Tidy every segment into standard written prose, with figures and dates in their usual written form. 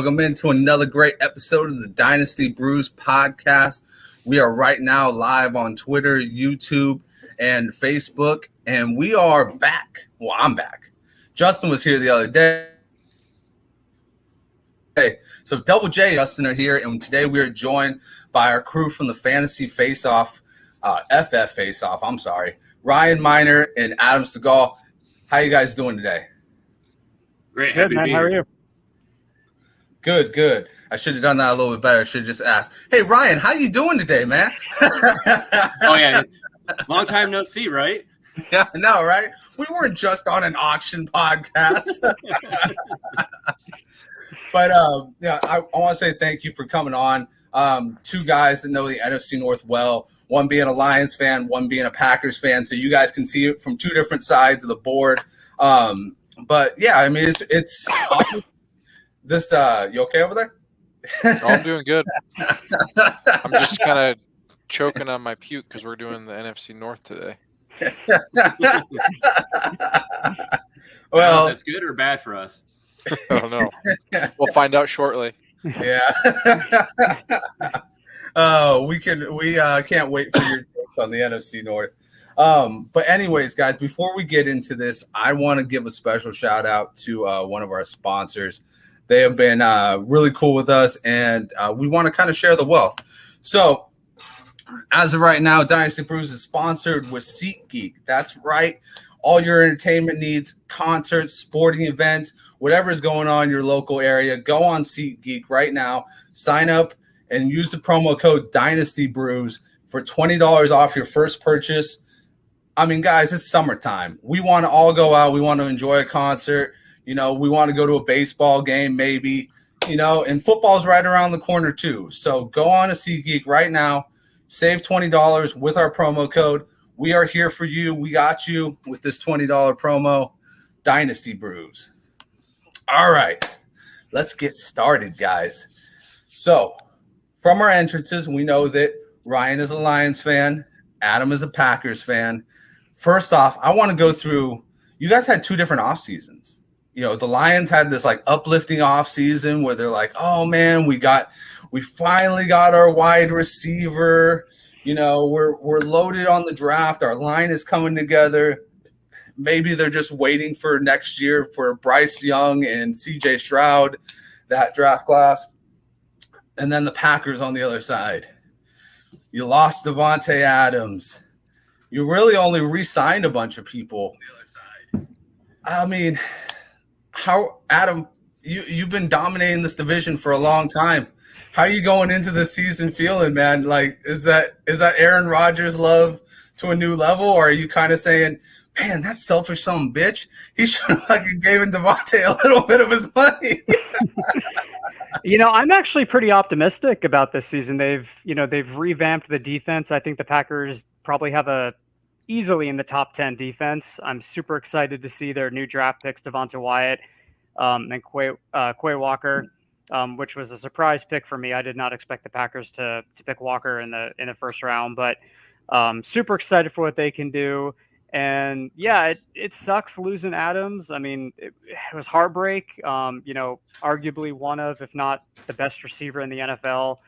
Welcome into another great episode of the Dynasty Brews podcast. We are right now live on Twitter, YouTube, and Facebook, and we are back. Well, I'm back. Justin was here the other day. So Double J and Justin are here, and today we are joined by our crew from the Fantasy Face-Off, FF Face-Off, I'm sorry, Ryan Miner and Adam Segal. How you guys doing today? Great. Good, man. How are you? Good, good. I should have done that a little bit better. I should have just asked, hey, Ryan, how you doing today, man? Oh, yeah. Long time no see, right? Yeah, I know, right? We weren't just on an auction podcast. But, yeah, I want to say thank you for coming on. Two guys that know the NFC North well, one being a Lions fan, one being a Packers fan, so you guys can see it from two different sides of the board. But, yeah, I mean, it's this you okay over there? Oh, I'm doing good. I'm just kind of choking on my puke because we're doing the NFC North today. Well, that's good or bad for us. I don't know. We'll find out shortly. Yeah. Oh, we can't wait for your takes on the NFC North. But anyways, guys, before we get into this, I want to give a special shout out to one of our sponsors. They have been really cool with us, and we want to kind of share the wealth. So as of right now, Dynasty Brews is sponsored with SeatGeek. That's right. All your entertainment needs, concerts, sporting events, whatever is going on in your local area, go on SeatGeek right now. Sign up and use the promo code Dynasty Brews for $20 off your first purchase. I mean, guys, it's summertime. We want to all go out. We want to enjoy a concert. You know, we want to go to a baseball game maybe, you know, and football's right around the corner too. So go on to SeatGeek right now. Save $20 with our promo code. We are here for you. We got you with this $20 promo, Dynasty Brews. All right, let's get started, guys. So from our entrances, we know that Ryan is a Lions fan. Adam is a Packers fan. First off, I want to go through – you guys had two different off seasons. You know, the Lions had this like uplifting off season where they're like, oh man, we finally got our wide receiver. You know, we're loaded on the draft. Our line is coming together. Maybe they're just waiting for next year for Bryce Young and CJ Stroud, that draft class. And then the Packers on the other side. You lost Devontae Adams. You really only re-signed a bunch of people. I mean, Adam, you've been dominating this division for a long time. How are you going into the season feeling, man? Like, is that Aaron Rodgers love to a new level, or are you kind of saying, man, that selfish son of a bitch, he should have fucking given Devontae a little bit of his money? You know, I'm actually pretty optimistic about this season. They've revamped the defense. I think the Packers probably have easily in the top 10 defense. I'm super excited to see their new draft picks, Devonta Wyatt and Quay Walker, which was a surprise pick for me. I did not expect the Packers to pick Walker in the first round, but super excited for what they can do. And yeah, it sucks losing Adams. I mean, it was heartbreak. You know, arguably one of, if not the best receiver in the NFL.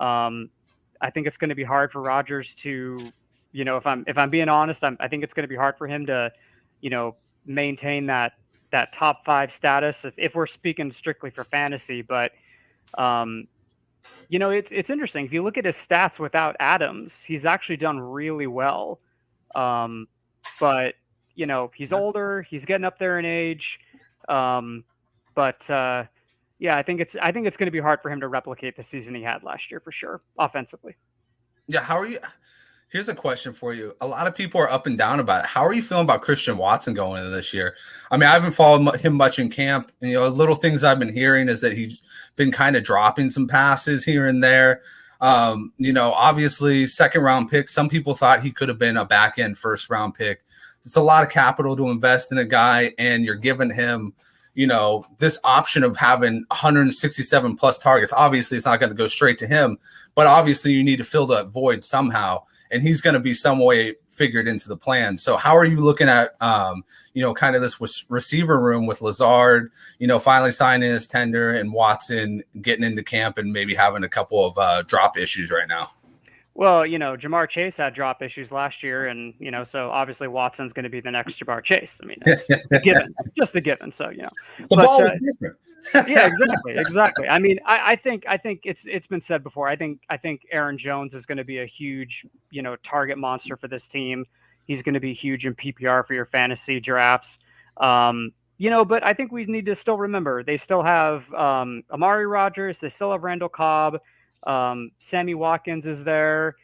I think it's going to be hard for Rodgers to, you know, if I'm being honest, I think it's going to be hard for him to, you know, maintain that top 5 status if we're speaking strictly for fantasy. But you know, it's interesting. If you look at his stats without Adams, he's actually done really well. But you know, he's older, he's getting up there in age. But yeah, I think it's going to be hard for him to replicate the season he had last year for sure, offensively. Yeah, how are you? Here's a question for you. A lot of people are up and down about it. How are you feeling about Christian Watson going into this year? I mean, I haven't followed him much in camp. And, you know, little things I've been hearing is that he's been kind of dropping some passes here and there. You know, obviously, second-round pick. Some people thought he could have been a back-end first-round pick. It's a lot of capital to invest in a guy, and you're giving him, you know, this option of having 167-plus targets. Obviously, it's not going to go straight to him, but obviously you need to fill that void somehow. and he's going to be some way figured into the plan. So how are you looking at, kind of this receiver room with Lazard, finally signing his tender, and Watson getting into camp and maybe having a couple of drop issues right now? Well, Jamar Chase had drop issues last year, and so obviously Watson's going to be the next Jamar Chase. I mean, it's a given, just a given. So the ball was different. Yeah, exactly. I mean, I think it's been said before. I think Aaron Jones is going to be a huge target monster for this team. He's going to be huge in PPR for your fantasy drafts. But I think we need to still remember they still have Amari Rodgers, they still have Randall Cobb. Sammy Watkins is there.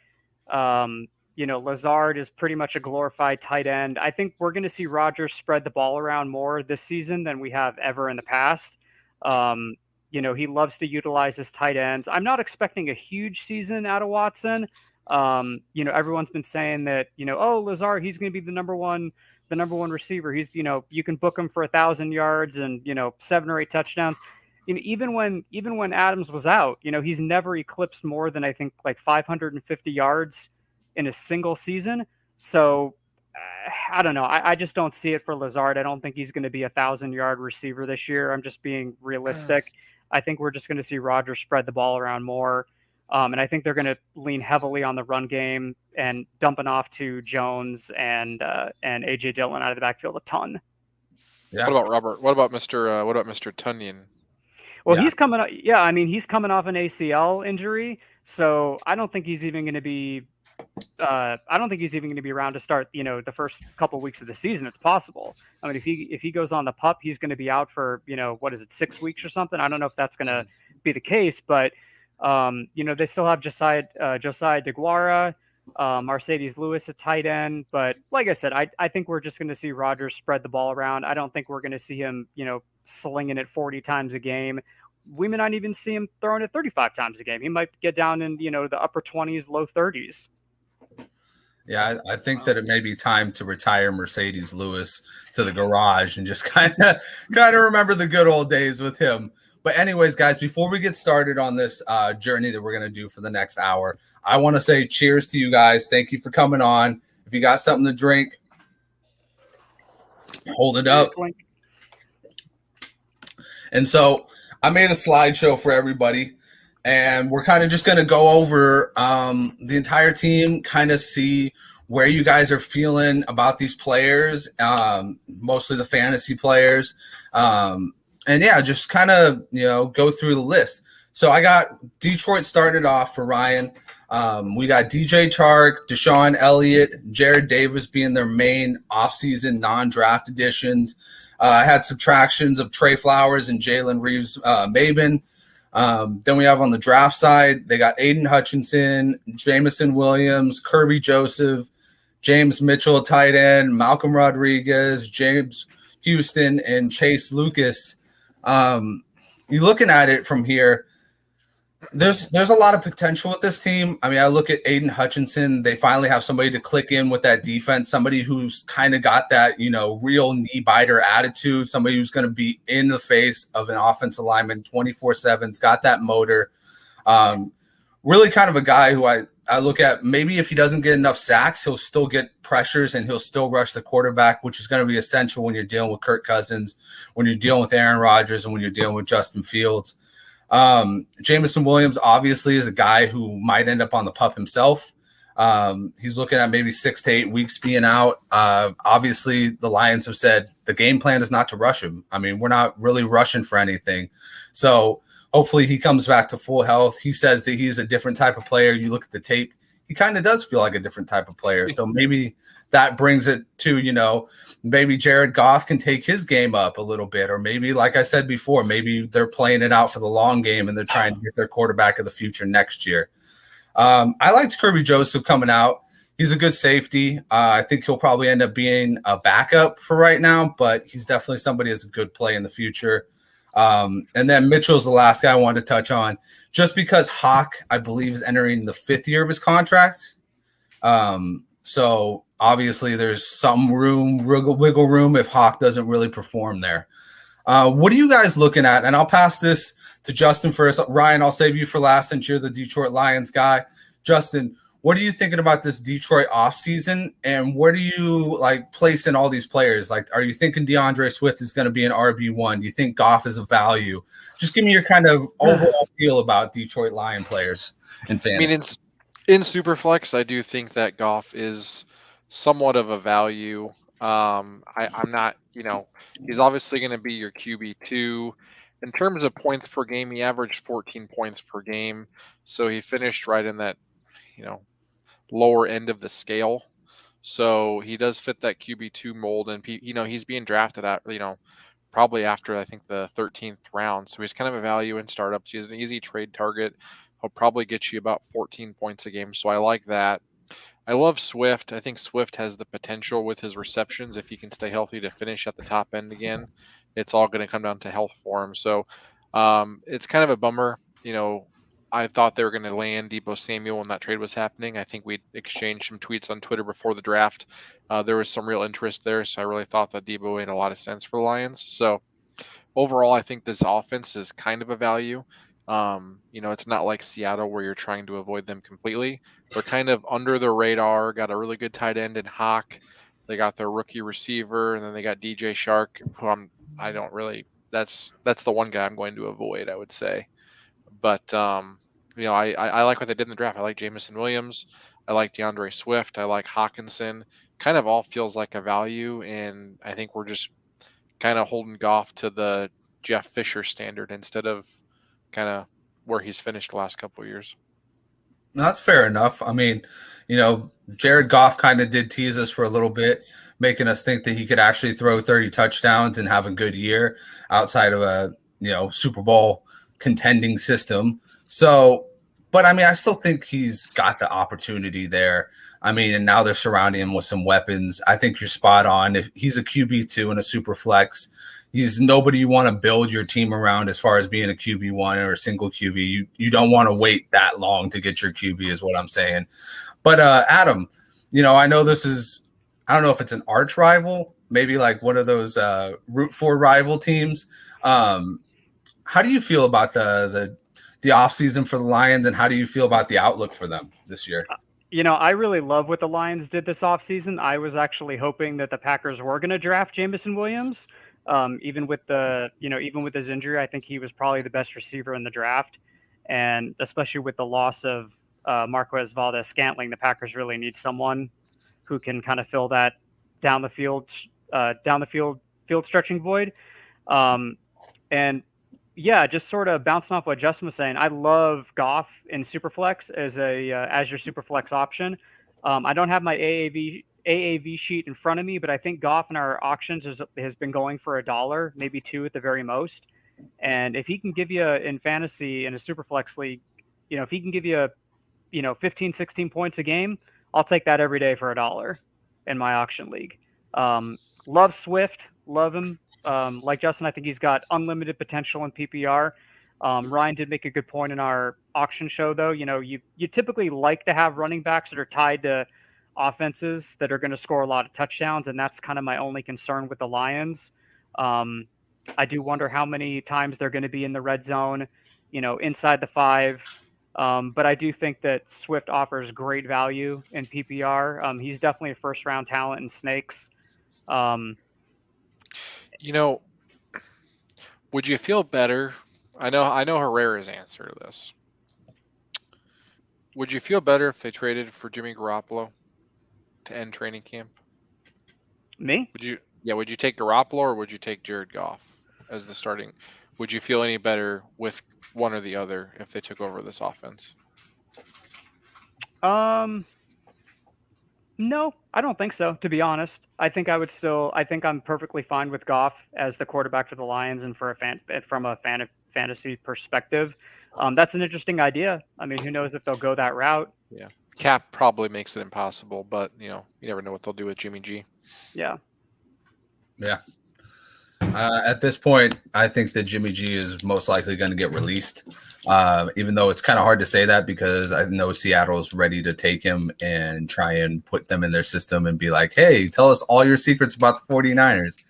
Lazard is pretty much a glorified tight end. I think we're going to see Rodgers spread the ball around more this season than we have ever in the past. He loves to utilize his tight ends. I'm not expecting a huge season out of Watson. Everyone's been saying that, Lazard, he's going to be the number one receiver. He's, you can book him for 1,000 yards and, 7 or 8 touchdowns. Even when Adams was out, he's never eclipsed more than I think like 550 yards in a single season. So I don't know. I just don't see it for Lazard. I don't think he's going to be 1,000-yard receiver this year. I'm just being realistic. I think we're just going to see Rodgers spread the ball around more. And I think they're going to lean heavily on the run game and dumping off to Jones and AJ Dillon out of the backfield a ton. Yeah. What about Robert? What about Mr. Tunyon? Well, he's coming up. Yeah, I mean, he's coming off an ACL injury, so I don't think he's even going to be. I don't think he's even going to be around to start. The first couple of weeks of the season. It's possible. I mean, if he goes on the PUP, he's going to be out for 6 weeks or something. I don't know if that's going to be the case, but they still have Josiah DeGuara, Mercedes Lewis at tight end. But like I said, I think we're just going to see Rodgers spread the ball around. I don't think we're going to see him slinging it 40 times a game. We may not even see him throwing it 35 times a game. He might get down in the upper 20s, low 30s. Yeah, I think that it may be time to retire Mercedes Lewis to the garage and just kind of remember the good old days with him. But anyways, guys, before we get started on this journey that we're going to do for the next hour, I want to say cheers to you guys. Thank you for coming on. If you got something to drink, hold it up. And so I made a slideshow for everybody, and we're kind of just going to go over the entire team, kind of see where you guys are feeling about these players, mostly the fantasy players. And yeah, just kind of, go through the list. So I got Detroit started off for Ryan. We got DJ Chark, Deshaun Elliott, Jared Davis being their main offseason non-draft additions. I had subtractions of Trey Flowers and Jalen Reeves-Maybin. Then we have on the draft side, they got Aiden Hutchinson, Jamison Williams, Kirby Joseph, James Mitchell, tight end, Malcolm Rodriguez, James Houston, and Chase Lucas. You're looking at it from here. There's a lot of potential with this team. I mean, I look at Aiden Hutchinson. They finally have somebody to click in with that defense, somebody who's kind of got that, real knee biter attitude, somebody who's going to be in the face of an offensive lineman 24/7. It's got that motor. Really kind of a guy who I look at, maybe if he doesn't get enough sacks, he'll still get pressures and he'll still rush the quarterback, which is going to be essential when you're dealing with Kirk Cousins, when you're dealing with Aaron Rodgers, and when you're dealing with Justin Fields. Jamison Williams obviously is a guy who might end up on the PUP himself. He's looking at maybe 6 to 8 weeks being out. Obviously, the Lions have said the game plan is not to rush him. I mean, we're not really rushing for anything. So hopefully he comes back to full health. He says that he's a different type of player. You look at the tape, he kind of does feel like a different type of player. So maybe that brings it to, maybe Jared Goff can take his game up a little bit. Or maybe, like I said before, maybe they're playing it out for the long game and they're trying to get their quarterback of the future next year. I liked Kirby Joseph coming out. He's a good safety. I think he'll probably end up being a backup for right now, but he's definitely somebody that's a good play in the future. And then Mitchell's the last guy I wanted to touch on, just because Hawk, I believe, is entering the 5th year of his contract. So obviously there's some wiggle room if Hawk doesn't really perform there. What are you guys looking at? And I'll pass this to Justin first. Ryan, I'll save you for last since you're the Detroit Lions guy. Justin, what are you thinking about this Detroit offseason, and where do you like place in all these players? Like, are you thinking DeAndre Swift is going to be an RB1? Do you think Goff is a value? Just give me your kind of overall feel about Detroit Lion players in fantasy. I mean, in Superflex, I do think that Goff is somewhat of a value. I'm not, he's obviously going to be your QB2. In terms of points per game, he averaged 14 points per game. So he finished right in that, lower end of the scale. So he does fit that QB2 mold. And, he's being drafted at, probably after, I think, the 13th round. So he's kind of a value in startups. He's an easy trade target. He'll probably get you about 14 points a game. So I like that. I love Swift. I think Swift has the potential with his receptions, if he can stay healthy, to finish at the top end again. It's all going to come down to health for him. So it's kind of a bummer. I thought they were going to land Deebo Samuel when that trade was happening. I think we exchanged some tweets on Twitter before the draft. There was some real interest there. So I really thought that Deebo made a lot of sense for the Lions. So overall, I think this offense is kind of a value. It's not like Seattle where you're trying to avoid them completely. They're kind of under the radar, got a really good tight end in Hawk. They got their rookie receiver, and then they got DJ Shark, who that's the one guy I'm going to avoid, I would say. But, I like what they did in the draft. I like Jamison Williams. I like DeAndre Swift. I like Hawkinson. Kind of all feels like a value, and I think we're just kind of holding Goff to the Jeff Fisher standard instead of kind of where he's finished the last couple of years. That's fair enough. I mean, Jared Goff kind of did tease us for a little bit, making us think that he could actually throw 30 touchdowns and have a good year outside of a, Super Bowl contending system. So, but I mean, I still think he's got the opportunity there. I mean, and now they're surrounding him with some weapons. I think you're spot on. If he's a QB2 and a super flex, he's nobody you want to build your team around as far as being a QB1 or a single QB. You don't want to wait that long to get your QB is what I'm saying. But Adam, I know this is, I don't know if it's an arch rival, maybe like one of those root for rival teams. How do you feel about the offseason for the Lions, and how do you feel about the outlook for them this year? I really love what the Lions did this offseason. I was actually hoping that the Packers were going to draft Jamison Williams. Even with his injury, I think he was probably the best receiver in the draft. And especially with the loss of Marquez Valdes-Scantling, the Packers really need someone who can kind of fill that down the field stretching void. And yeah, just sort of bouncing off what Justin was saying. I love Goff in Superflex as your Superflex option. I don't have my AAV sheet in front of me, but I think Goff in our auctions has been going for $1, maybe $2 at the very most. And if he can give you in fantasy in a Superflex league, if he can give you 15, 16 points a game, I'll take that every day for $1 in my auction league. Love Swift, love him. Like Justin, I think he's got unlimited potential in PPR. Ryan did make a good point in our auction show, though. You typically like to have running backs that are tied to offenses that are going to score a lot of touchdowns, and that's kind of my only concern with the Lions. I do wonder how many times they're going to be in the red zone, inside the 5. But I do think that Swift offers great value in PPR. He's definitely a first-round talent in snakes. Would you feel better? I know Herrera's answer to this. Would you feel better if they traded for Jimmy Garoppolo to end training camp? Me? Would you take Garoppolo or would you take Jared Goff as the starting? Would you feel any better with one or the other if they took over this offense? No, I don't think so, to be honest. I think I'm perfectly fine with Goff as the quarterback for the Lions and from a fantasy perspective. That's an interesting idea. I mean, who knows if they'll go that route? Yeah. Cap probably makes it impossible, but you never know what they'll do with Jimmy G. Yeah. Yeah. At this point, I think that Jimmy G is most likely going to get released, even though it's kind of hard to say that because I know Seattle's ready to take him and try and put them in their system and be like, hey, tell us all your secrets about the 49ers.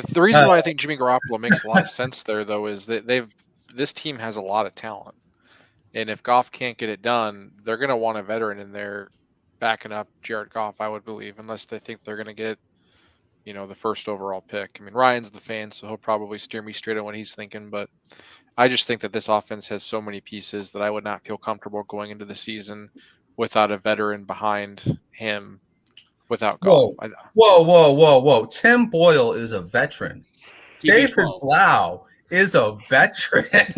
The reason why I think Jimmy Garoppolo makes a lot of sense there, though, is that this team has a lot of talent. And if Goff can't get it done, they're going to want a veteran in there backing up Jared Goff, I would believe, unless they think they're going to get, the first overall pick. I mean, Ryan's the fan, so he'll probably steer me straight on what he's thinking. But I just think that this offense has so many pieces that I would not feel comfortable going into the season without a veteran behind him without Goff. Whoa. Tim Boyle is a veteran. TB12. David Blau is a veteran.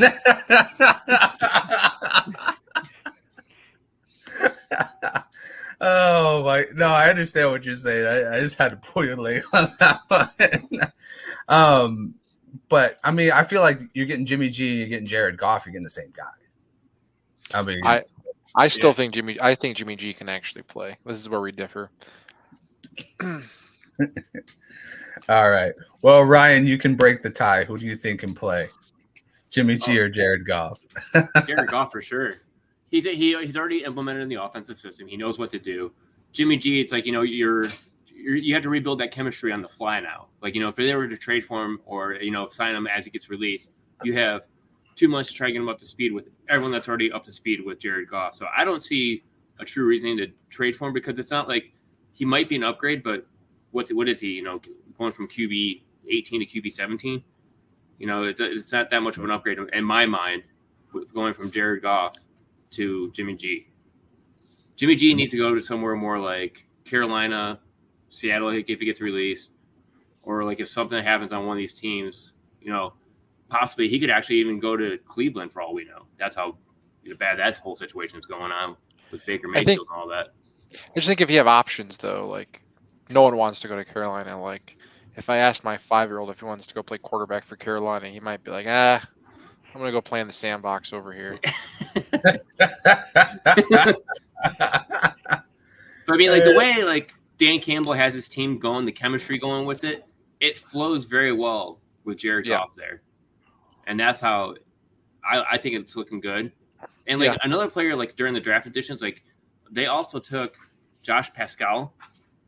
Oh my! No, I understand what you're saying. I just had to pull your leg on that one. But I mean, I feel like you're getting Jimmy G, you're getting Jared Goff, you're getting the same guy. I mean, I still think Jimmy G can actually play. This is where we differ. All right. Well, Ryan, you can break the tie. Who do you think can play? Jimmy G or Jared Goff? Jared Goff for sure. He's already implemented in the offensive system. He knows what to do. Jimmy G, it's like, you have to rebuild that chemistry on the fly now. Like, if they were to trade for him or, sign him as he gets released, you have 2 months to try to get him up to speed with everyone that's already up to speed with Jared Goff. So I don't see a true reasoning to trade for him, because it's not like he might be an upgrade, but what is he, going from QB 18 to QB 17? It's not that much of an upgrade in my mind, with going from Jared Goff to Jimmy G. Jimmy G needs to go to somewhere more like Carolina, Seattle, if he gets released, or like if something happens on one of these teams, possibly he could actually even go to Cleveland for all we know. That's how bad that whole situation is going on with Baker Mayfield and all that. I just think if you have options, though, like no one wants to go to Carolina. Like if I asked my 5-year-old if he wants to go play quarterback for Carolina, he might be like, I'm going to go play in the sandbox over here. But I mean, like the way like Dan Campbell has his team going, the chemistry going with it, it flows very well with Jared Goff there. And that's how I think it's looking good. And like another player, like during the draft editions, like they also took Josh Pascal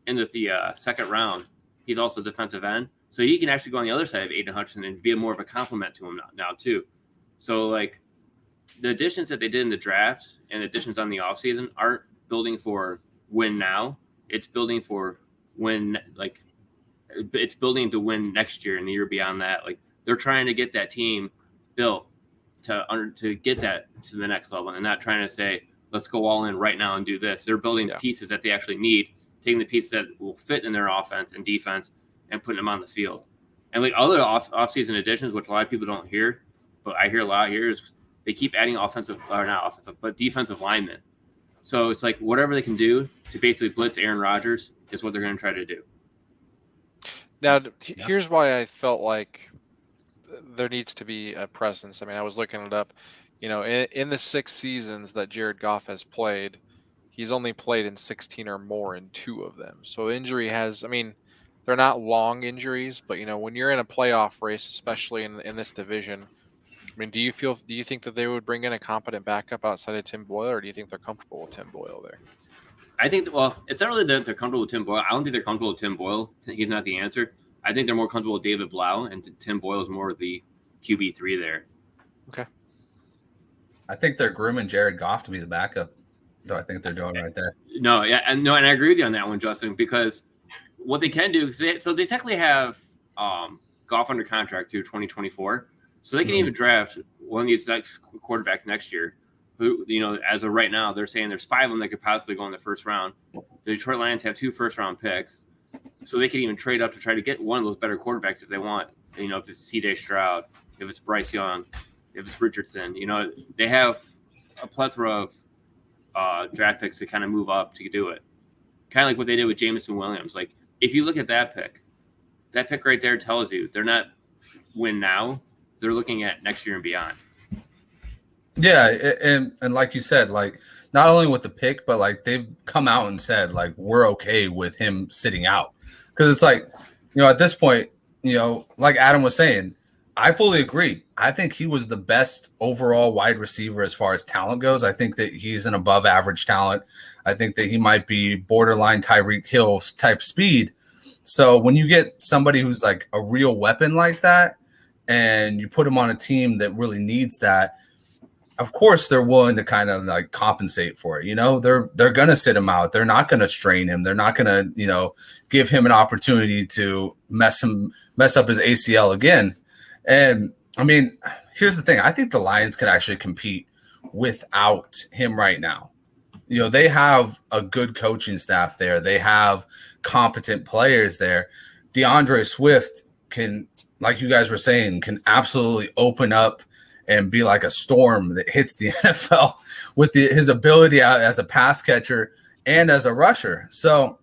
into the second round. He's also defensive end. So he can actually go on the other side of Aiden Hutchinson and be more of a compliment to him now too. So like the additions that they did in the draft and additions on the offseason aren't building for win now. It's building for win, like it's building to win next year and the year beyond that. Like they're trying to get that team built to get that to the next level, and not trying to say, let's go all in right now and do this. They're building pieces that they actually need, taking the pieces that will fit in their offense and defense and putting them on the field. And like other off-season additions, which a lot of people don't hear, but I hear a lot here, is they keep adding defensive linemen. So it's like whatever they can do to basically blitz Aaron Rodgers is what they're going to try to do. Now, here's why I felt like there needs to be a presence. I mean, I was looking it up. In the 6 seasons that Jared Goff has played, he's only played in 16 or more in 2 of them. So injury has, I mean, they're not long injuries, but when you're in a playoff race, especially in this division, I mean, do you think that they would bring in a competent backup outside of Tim Boyle, or do you think they're comfortable with Tim Boyle there? I think, it's not really that they're comfortable with Tim Boyle. I don't think they're comfortable with Tim Boyle. He's not the answer. I think they're more comfortable with David Blau, and Tim Boyle is more of the QB3 there. Okay. I think they're grooming Jared Goff to be the backup. So I think they're doing right there. And I agree with you on that one, Justin, because what they can do, they technically have Goff under contract through 2024, so they can even draft one of these next quarterbacks next year. Who, as of right now, they're saying there's 5 of them that could possibly go in the first round. The Detroit Lions have 2 first-round picks, so they could even trade up to try to get one of those better quarterbacks if they want. If it's C.J. Stroud, if it's Bryce Young, if it's Richardson, they have a plethora of draft picks to kind of move up to do it. Kind of like what they did with Jameson Williams. Like, if you look at that pick right there tells you they're not win now. They're looking at next year and beyond. Yeah, and like you said, like not only with the pick, but like they've come out and said like we're okay with him sitting out, because it's like at this point, like Adam was saying, I fully agree. I think he was the best overall wide receiver as far as talent goes. I think that he's an above average talent. I think that he might be borderline Tyreek Hill type speed. So when you get somebody who's like a real weapon like that, and you put him on a team that really needs that, of course they're willing to kind of like compensate for it. You know, they're gonna sit him out. They're not gonna strain him. They're not gonna, you know, give him an opportunity to mess up his ACL again. And I mean, here's the thing. I think the Lions can actually compete without him right now. You know, they have a good coaching staff there. They have competent players there. DeAndre Swift can, like you guys were saying, can absolutely open up and be like a storm that hits the NFL with his ability as a pass catcher and as a rusher. So,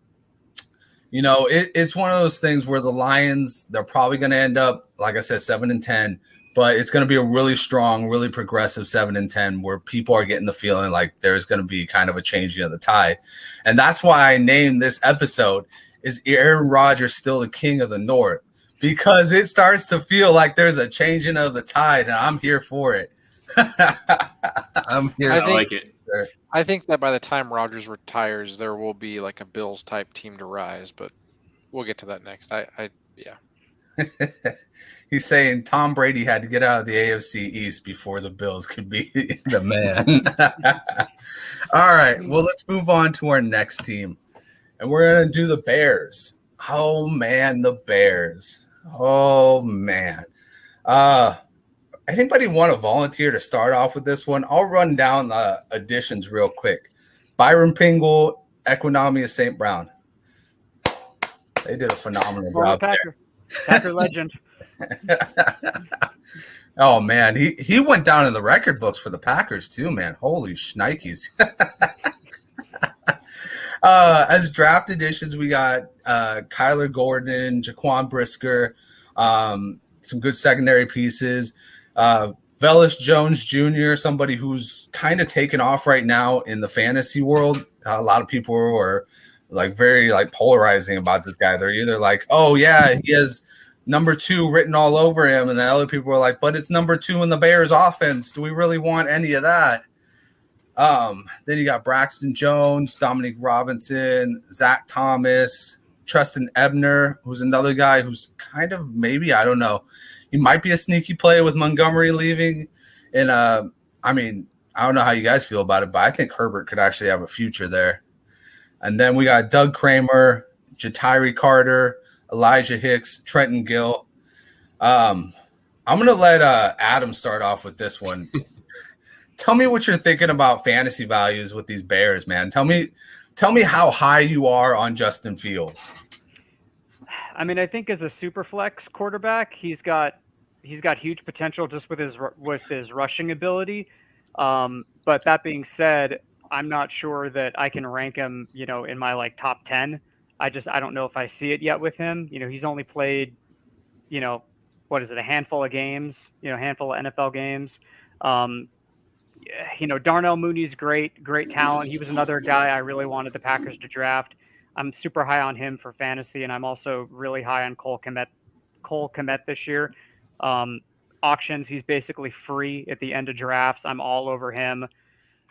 you know, it's one of those things where the Lions, they're probably going to end up, like I said, 7-10, but it's going to be a really strong, really progressive 7-10 where people are getting the feeling like there's going to be kind of a changing of the tide. And that's why I named this episode, is Aaron Rodgers still the king of the North? Because it starts to feel like there's a changing of the tide, and I'm here for it. I'm here. I like it. I think that by the time Rodgers retires, there will be like a Bills type team to rise, but we'll get to that next. Yeah. He's saying Tom Brady had to get out of the AFC East before the Bills could be the man. All right. Well, let's move on to our next team. And we're going to do the Bears. Oh, man, the Bears. Oh, man. Anybody want to volunteer to start off with this one? I'll run down the additions real quick. Byron Pringle, Equinemius St. Brown. They did a phenomenal job there. Packer legend. Oh, man. He went down in the record books for the Packers, too, man. Holy shnikes. As draft additions, we got Kyler Gordon, Jaquan Brisker, some good secondary pieces. Velus Jones Jr., somebody who's kind of taken off right now in the fantasy world. A lot of people are like very like polarizing about this guy. They're either like, oh yeah, he has number 2 written all over him, and then other people are like, but it's number 2 in the Bears offense. Do we really want any of that? Then you got Braxton Jones, Dominique Robinson, Zach Thomas, Tristan Ebner, who's another guy who's kind of maybe, I don't know, he might be a sneaky play with Montgomery leaving. And I mean, I don't know how you guys feel about it, but I think Herbert could actually have a future there. And then we got Doug Kramer, Jatiri Carter, Elijah Hicks, Trenton Gill. I'm going to let Adam start off with this one. Tell me what you're thinking about fantasy values with these Bears, man. Tell me how high you are on Justin Fields. I mean, I think as a super flex quarterback, he's got huge potential just with his rushing ability. But that being said, I'm not sure that I can rank him, you know, in my like top 10. I don't know if I see it yet with him. You know, he's only played, you know, what is it, a handful of games, you know, a handful of NFL games. You know, Darnell Mooney's great talent. He was another guy I really wanted the Packers to draft. I'm super high on him for fantasy, and I'm also really high on Cole Kmet this year. Auctions, he's basically free at the end of drafts. I'm all over him.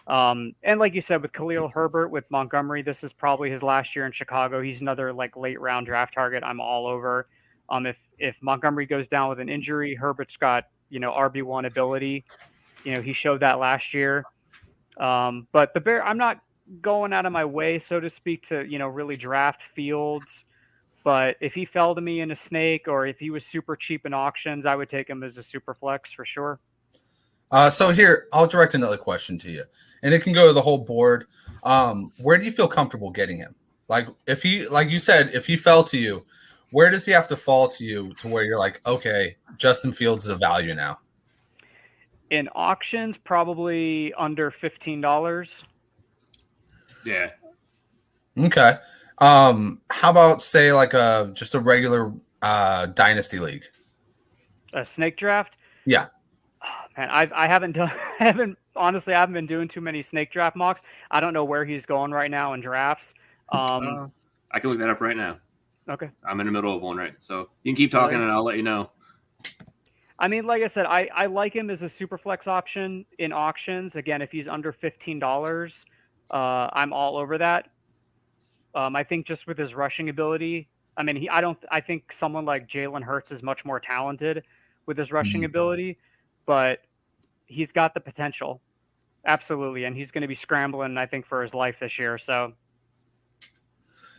And like you said, with Khalil Herbert, with Montgomery, this is probably his last year in Chicago. He's another like late round draft target I'm all over. If Montgomery goes down with an injury, Herbert's got, you know, RB1 ability. You know, he showed that last year. But the Bear, I'm not going out of my way, so to speak, to, you know, really draft Fields. But if he fell to me in a snake, or if he was super cheap in auctions, I would take him as a super flex for sure. So here, I'll direct another question to you, and it can go to the whole board. Where do you feel comfortable getting him? Like if he, like you said, if he fell to you, where does he have to fall to you to where you're like, okay, Justin Fields is a value now? In auctions, probably under $15. Yeah. Okay. How about say like just a regular dynasty league? A snake draft? Yeah. Oh, man, I haven't been doing too many snake draft mocks. I don't know where he's going right now in drafts. I can look that up right now. Okay. I'm in the middle of one, right? So you can keep talking and I'll let you know. I mean, like I said, I like him as a super flex option in auctions. Again, if he's under $15, I'm all over that. I think just with his rushing ability, I mean, I think someone like Jalen Hurts is much more talented with his rushing ability, but he's got the potential. Absolutely, and he's going to be scrambling, I think, for his life this year. So,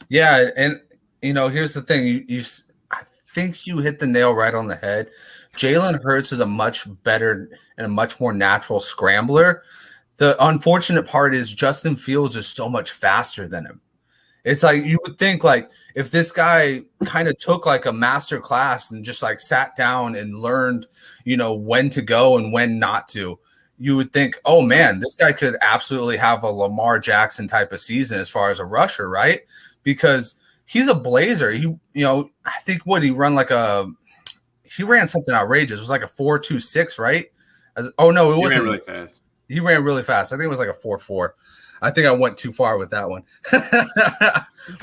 yeah, and here's the thing: I think you hit the nail right on the head. Jalen Hurts is a much better and a much more natural scrambler. The unfortunate part is Justin Fields is so much faster than him. It's like you would think like if this guy kind of took like a master class and just like sat down and learned, when to go and when not to, you would think, oh man, this guy could absolutely have a Lamar Jackson type of season as far as a rusher, right? Because he's a blazer. I think he ran something outrageous. It was like a 4.26, right? Oh no, it wasn't. He ran really fast. He ran really fast. I think it was like a 4.4. I think I went too far with that one.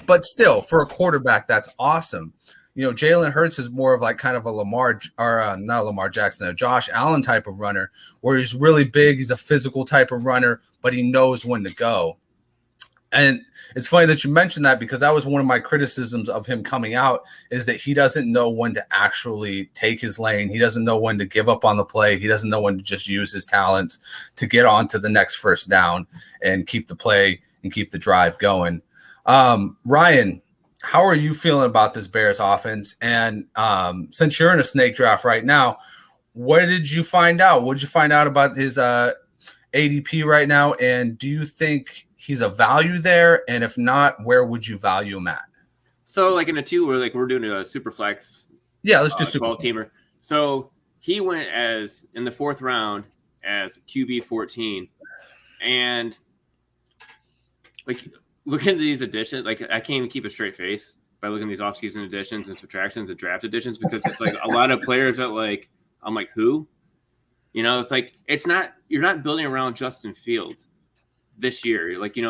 But still, for a quarterback, that's awesome. Jalen Hurts is more of like kind of a not Lamar Jackson, a Josh Allen type of runner where he's really big. He's a physical type of runner, but he knows when to go. And it's funny that you mentioned that because that was one of my criticisms of him coming out is that he doesn't know when to actually take his lane. He doesn't know when to give up on the play. He doesn't know when to just use his talents to get on to the next first down and keep the play and keep the drive going. Ryan, how are you feeling about this Bears offense? And since you're in a snake draft right now, what did you find out? What did you find out about his ADP right now? And do you think he's a value there? And if not, where would you value him at? So like in a two, we're doing a super flex. Yeah, let's do super 12 teamer. So he went in the 4th round as QB 14. And like looking at these additions, like I can't even keep a straight face by looking at these offseason additions and subtractions and draft additions because it's like a lot of players that like, I'm like, who? It's like, you're not building around Justin Fields this year. Like, he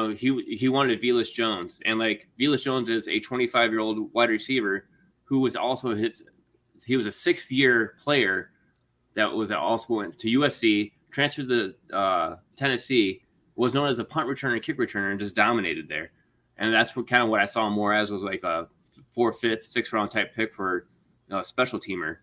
wanted Velus Jones, and like Velus Jones is a 25-year-old wide receiver who was also he was a 6th-year player that also went to USC, transferred to Tennessee, was known as a punt returner and kick returner, and just dominated there. And that's what I saw him more as was like a 4th, 5th, 6th round type pick for a special teamer.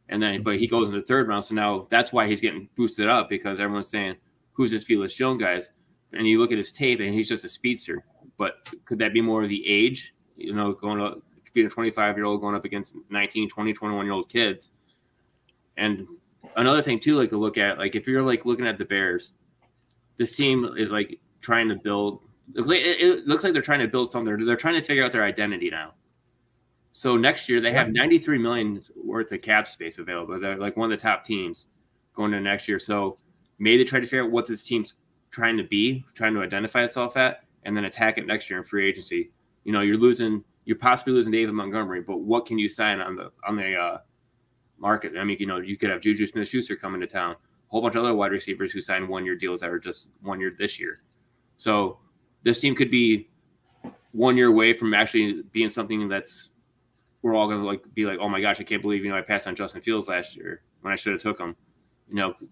And then, but he goes in the 3rd round. So now that's why he's getting boosted up because everyone's saying, who's this Velus Jones guys? And you look at his tape and he's just a speedster. But could that be more of the age, going up, being a 25-year-old going up against 19, 20, 21-year-old kids? And another thing too, like to look at, like if you're like looking at the Bears, this team is like trying to build. It looks like they're trying to build something. They're trying to figure out their identity now. So next year they have $93 million worth of cap space available. They're like one of the top teams going into next year. So maybe they try to figure out what this team's trying to identify itself at, and then attack it next year in free agency. You're possibly losing David Montgomery, but what can you sign on the market? I mean, you could have Juju Smith-Schuster coming to town, a whole bunch of other wide receivers who signed 1-year deals that are just 1 year this year. So this team could be 1 year away from actually being something that's we're all going to like be like, oh my gosh, I can't believe I passed on Justin Fields last year when I should have took him.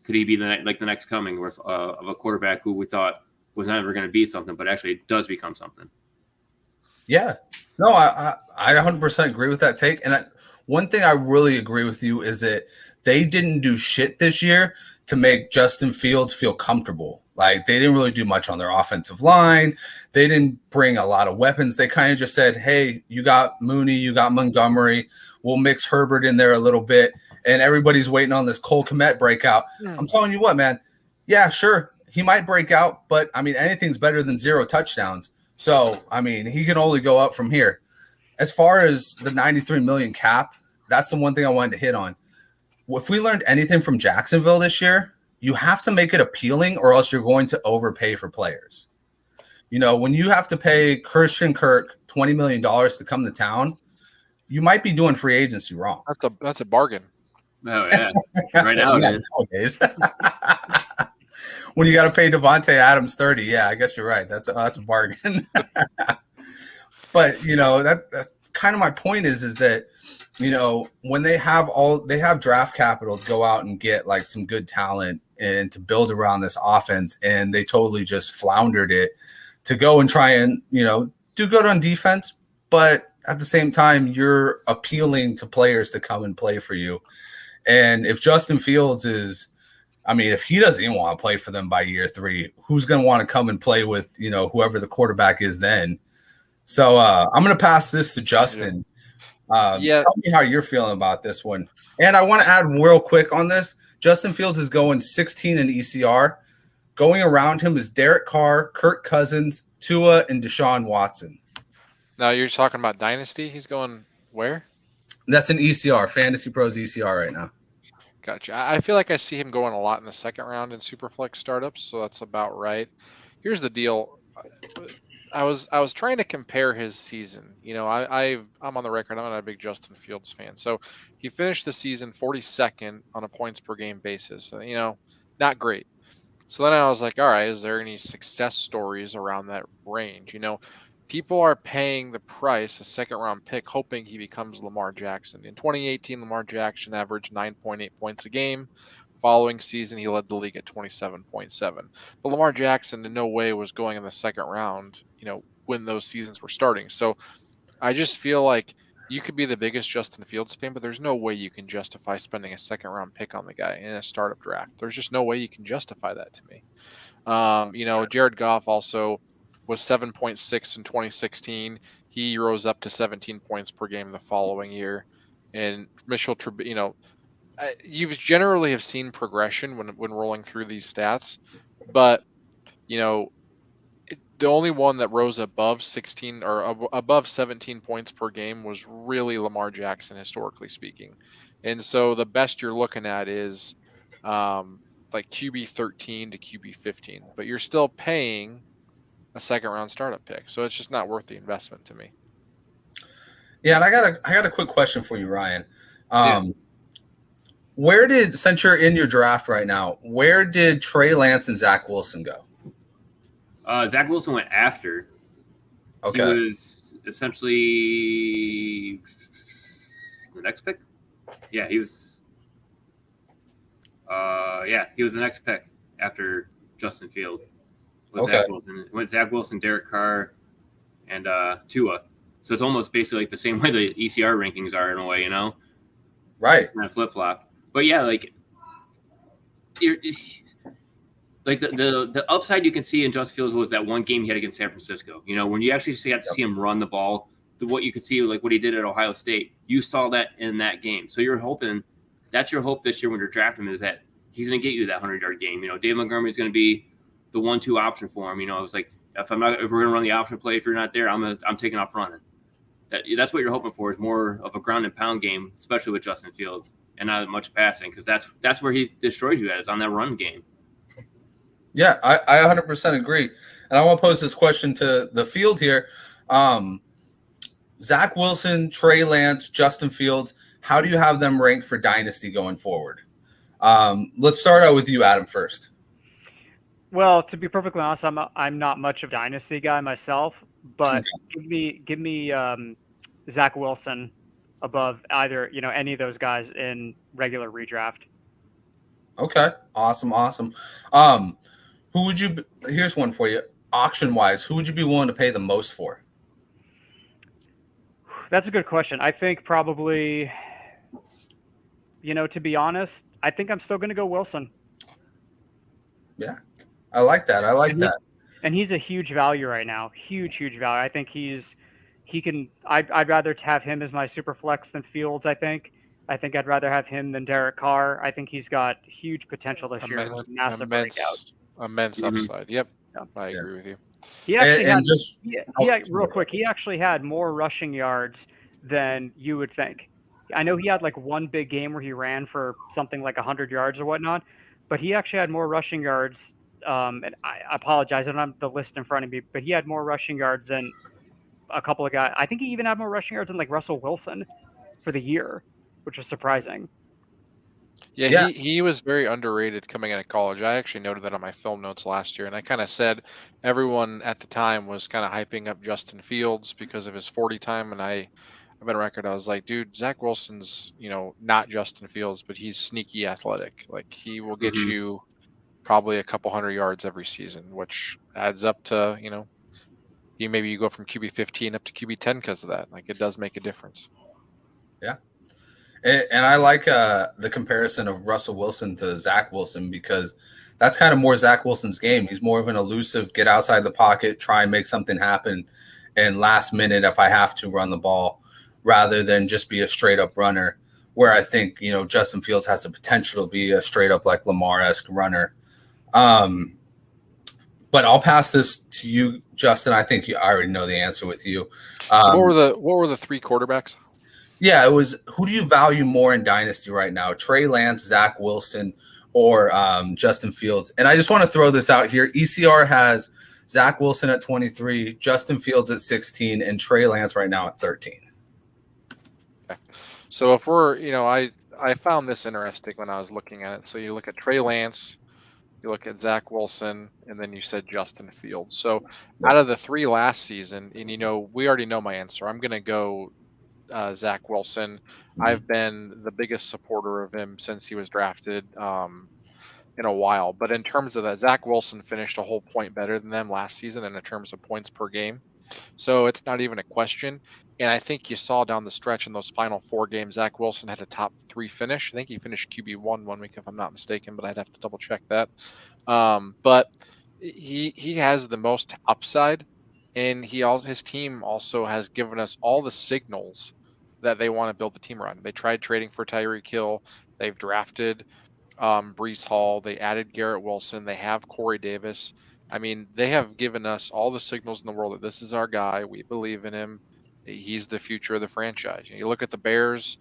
Could he be the next coming of a quarterback who we thought was never going to be something, but actually does become something? Yeah, no, I 100% agree with that take. And one thing I really agree with you is that they didn't do shit this year to make Justin Fields feel comfortable. Like they didn't really do much on their offensive line. They didn't bring a lot of weapons. They kind of just said, hey, you got Mooney, you got Montgomery. We'll mix Herbert in there a little bit. And everybody's waiting on this Cole Kmet breakout. I'm telling you what, man. Yeah, sure. He might break out, but I mean, anything's better than 0 touchdowns. So, I mean, he can only go up from here. As far as the $93 million cap, that's the one thing I wanted to hit on. If we learned anything from Jacksonville this year, you have to make it appealing or else you're going to overpay for players. When you have to pay Christian Kirk $20 million to come to town, you might be doing free agency wrong. That's a bargain. Oh, yeah. Right now, nowadays. When you got to pay Devontae Adams 30, yeah, I guess you're right. That's a bargain. But that's kind of my point is that when they have draft capital to go out and get like some good talent and to build around this offense, and they totally just floundered it to go and try and do good on defense, but at the same time you're appealing to players to come and play for you. And if Justin Fields is I mean, if he doesn't even want to play for them by year 3, who's going to want to come and play with, whoever the quarterback is then? So I'm going to pass this to Justin. Tell me how you're feeling about this one. And I want to add real quick on this. Justin Fields is going 16 in ECR. Going around him is Derek Carr, Kirk Cousins, Tua, and Deshaun Watson. Now you're talking about Dynasty. He's going where? That's an ECR, Fantasy Pros ECR right now. Gotcha. I feel like I see him going a lot in the second round in Superflex startups, so that's about right. Here's the deal. I was trying to compare his season. I'm on the record. I'm not a big Justin Fields fan. So he finished the season 42nd on a points per game basis. Not great. So then I was like, all right, is there any success stories around that range? People are paying the price, a second round pick, hoping he becomes Lamar Jackson. In 2018, Lamar Jackson averaged 9.8 points a game. Following season, he led the league at 27.7. But Lamar Jackson in no way was going in the second round, when those seasons were starting. So I just feel like you could be the biggest Justin Fields fan, but there's no way you can justify spending a second round pick on the guy in a startup draft. There's just no way you can justify that to me. Jared Goff also was 7.6 in 2016. He rose up to 17 points per game the following year. And Mitchell, you generally have seen progression when rolling through these stats, but the only one that rose above 16 or above 17 points per game was really Lamar Jackson, historically speaking. And so the best you're looking at is like QB 13 to QB 15, but you're still paying a second round startup pick. So it's just not worth the investment to me. Yeah. And I got a quick question for you, Ryan. Since you're in your draft right now, where did Trey Lance and Zach Wilson go? Zach Wilson went after. Okay. He was essentially the next pick. Yeah, he was. He was the next pick after Justin Fields. Zach Wilson. It went Zach Wilson, Derek Carr, and Tua. So it's almost basically like the same way the ECR rankings are in a way, Right. Kind of flip flop. But yeah, like the upside you can see in Justin Fields was that one game he had against San Francisco. When you actually got to see him run the ball, what you could see, like what he did at Ohio State, you saw that in that game. So you're hoping that's your hope this year when you're drafting him is that he's going to get you that 100-yard game. Dave Montgomery is going to be the 1-2 option for him. It was like if we're going to run the option play, if you're not there, I'm taking off running. That's what you're hoping for is more of a ground and pound game, especially with Justin Fields, and not much passing because that's where he destroys you at is on that run game. Yeah, I 100% agree. And I want to pose this question to the field here. Zach Wilson, Trey Lance, Justin Fields, how do you have them ranked for Dynasty going forward? Let's start out with you, Adam, first. Well, to be perfectly honest, I'm not much of a Dynasty guy myself, but give me Zach Wilson above either any of those guys in regular redraft. Okay, awesome. Who would you? Here's one for you. Auction wise, who would you be willing to pay the most for? That's a good question. I think probably, to be honest, I think I'm still going to go Wilson. Yeah, I like that. And he's a huge value right now. Huge value. I think I'd rather have him as my super flex than Fields. I think I'd rather have him than Derek Carr. I think he's got huge potential this year. Massive breakout. Immense upside. Yep. I agree with you. He actually real quick, he actually had more rushing yards than you would think. I know he had like one big game where he ran for something like 100 yards or whatnot, but he actually had more rushing yards. And I apologize, I don't have the list in front of me, but he had more rushing yards than a couple of guys. I think he even had more rushing yards than like Russell Wilson for the year, which was surprising. Yeah, he was very underrated coming out of college. I actually noted that on my film notes last year, and I kind of said everyone at the time was kind of hyping up Justin Fields because of his 40 time, and I've been record. I was like, dude, Zach Wilson's not Justin Fields, but he's sneaky athletic. Like he will get you probably a couple 100 yards every season, which adds up to maybe you go from QB 15 up to QB 10 because of that. Like it does make a difference. Yeah. And I like the comparison of Russell Wilson to Zach Wilson because that's kind of more Zach Wilson's game. He's more of an elusive, get outside the pocket, try and make something happen, and last minute if I have to run the ball, rather than just be a straight up runner. Where I think Justin Fields has the potential to be a straight up like Lamar-esque runner. But I'll pass this to you, Justin. I think I already know the answer with you. So what were the 3 quarterbacks? Yeah, it was who do you value more in Dynasty right now? Trey Lance, Zach Wilson, or Justin Fields? And I just want to throw this out here. ECR has Zach Wilson at 23, Justin Fields at 16, and Trey Lance right now at 13. Okay. So if we're, I found this interesting when I was looking at it. So you look at Trey Lance, you look at Zach Wilson, and then you said Justin Fields. So out of the 3 last season, and we already know my answer. I'm going to go Zach Wilson. I've been the biggest supporter of him since he was drafted in a while. But in terms of that, Zach Wilson finished a whole point better than them last season in terms of points per game. So it's not even a question. And I think you saw down the stretch in those final 4 games, Zach Wilson had a top 3 finish. I think he finished QB1 one week, if I'm not mistaken, but I'd have to double check that. But he has the most upside, and his team also has given us all the signals that they want to build the team around. They tried trading for Tyreek Hill. They've drafted Breece Hall. They added Garrett Wilson. They have Corey Davis. I mean, they have given us all the signals in the world that this is our guy. We believe in him. He's the future of the franchise. You look at the Bears,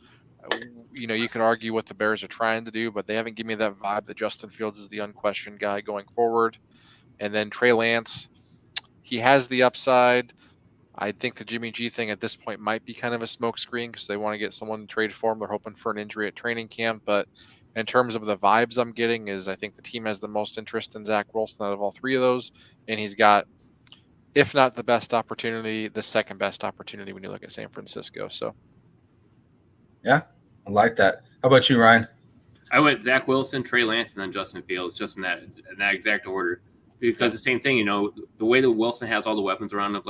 you can argue what the Bears are trying to do, but they haven't given me that vibe that Justin Fields is the unquestioned guy going forward. And then Trey Lance, he has the upside. I think the Jimmy G thing at this point might be kind of a smokescreen because they want to get someone to trade for him. They're hoping for an injury at training camp. But in terms of the vibes I'm getting is I think the team has the most interest in Zach Wilson out of all 3 of those. And he's got, if not the best opportunity, the second best opportunity when you look at San Francisco. So, yeah, I like that. How about you, Ryan? I went Zach Wilson, Trey Lance, and then Justin Fields, just in that exact order. Because the same thing, the way that Wilson has all the weapons around him,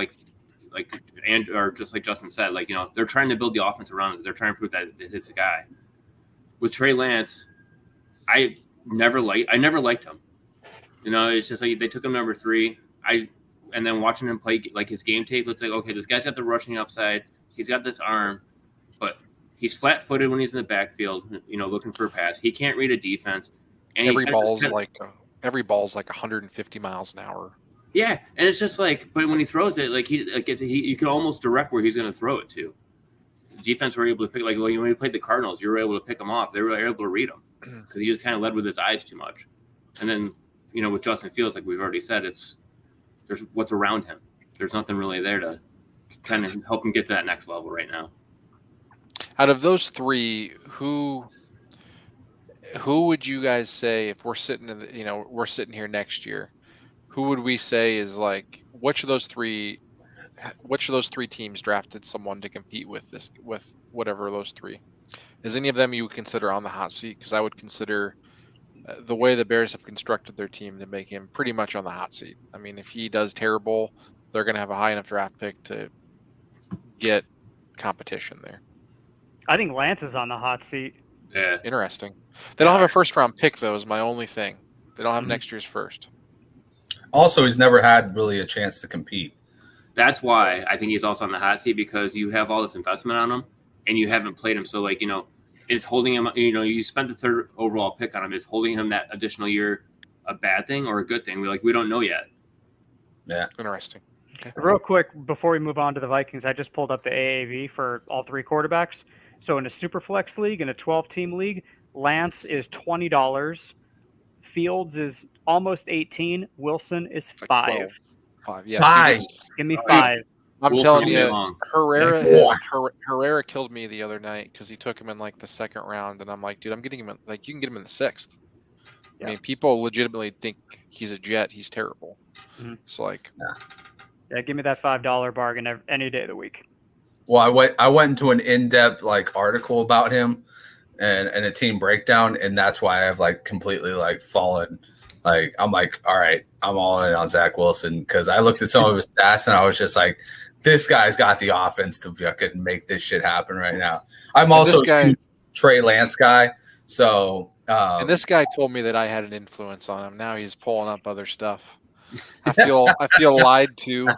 or just like Justin said, they're trying to build the offense around it. They're trying to prove that it's a guy. With Trey Lance, I never liked him. It's just like they took him number 3. And then watching him play his game tape, it's like, okay, this guy's got the rushing upside. He's got this arm, but he's flat-footed when he's in the backfield, looking for a pass. He can't read a defense. And every ball's like 150 miles an hour. Yeah, and it's just but when he throws it, you can almost direct where he's going to throw it to. The defense were able to pick, when he played the Cardinals, you were able to pick him off. They were able to read him because he just kind of led with his eyes too much. And then, with Justin Fields, like we've already said, there's what's around him. There's nothing really there to kind of help him get to that next level right now. Out of those 3, who would you guys say, if we're sitting we're sitting here next year, who would we say is which of those 3 teams drafted someone to compete with whatever those 3? Is any of them you would consider on the hot seat? Because I would consider the way the Bears have constructed their team to make him pretty much on the hot seat. I mean, if he does terrible, they're going to have a high enough draft pick to get competition there. I think Lance is on the hot seat. Yeah. Interesting. They don't have a first-round pick, though, is my only thing. They don't have next year's first. Also, he's never had really a chance to compete. That's why I think he's also on the hot seat, because you have all this investment on him and you haven't played him. So, is holding him, you spent the 3rd overall pick on him. Is holding him that additional year a bad thing or a good thing? We don't know yet. Yeah. Interesting. Okay. Real quick, before we move on to the Vikings, I just pulled up the AAV for all 3 quarterbacks. So in a Superflex league, in a 12-team league, Lance is $20. Fields is almost 18. Wilson is 5. 5, yeah. 5. Give me 5. I'm Wilson telling you, Herrera killed me the other night because he took him in the 2nd round, and I'm like, dude, I'm getting him you can get him in the 6th. Yeah. I mean, people legitimately think he's a jet. He's terrible. Mm-hmm. So yeah, give me that $5 bargain any day of the week. Well, I went into an in-depth article about him and a team breakdown, and that's why I've completely fallen. I'm like, all right, I'm all in on Zach Wilson, because I looked at some of his stats and I was just like, this guy's got the offense to fucking make this shit happen right now. I'm also Trey Lance guy. So and this guy told me that I had an influence on him. Now he's pulling up other stuff. I feel lied to.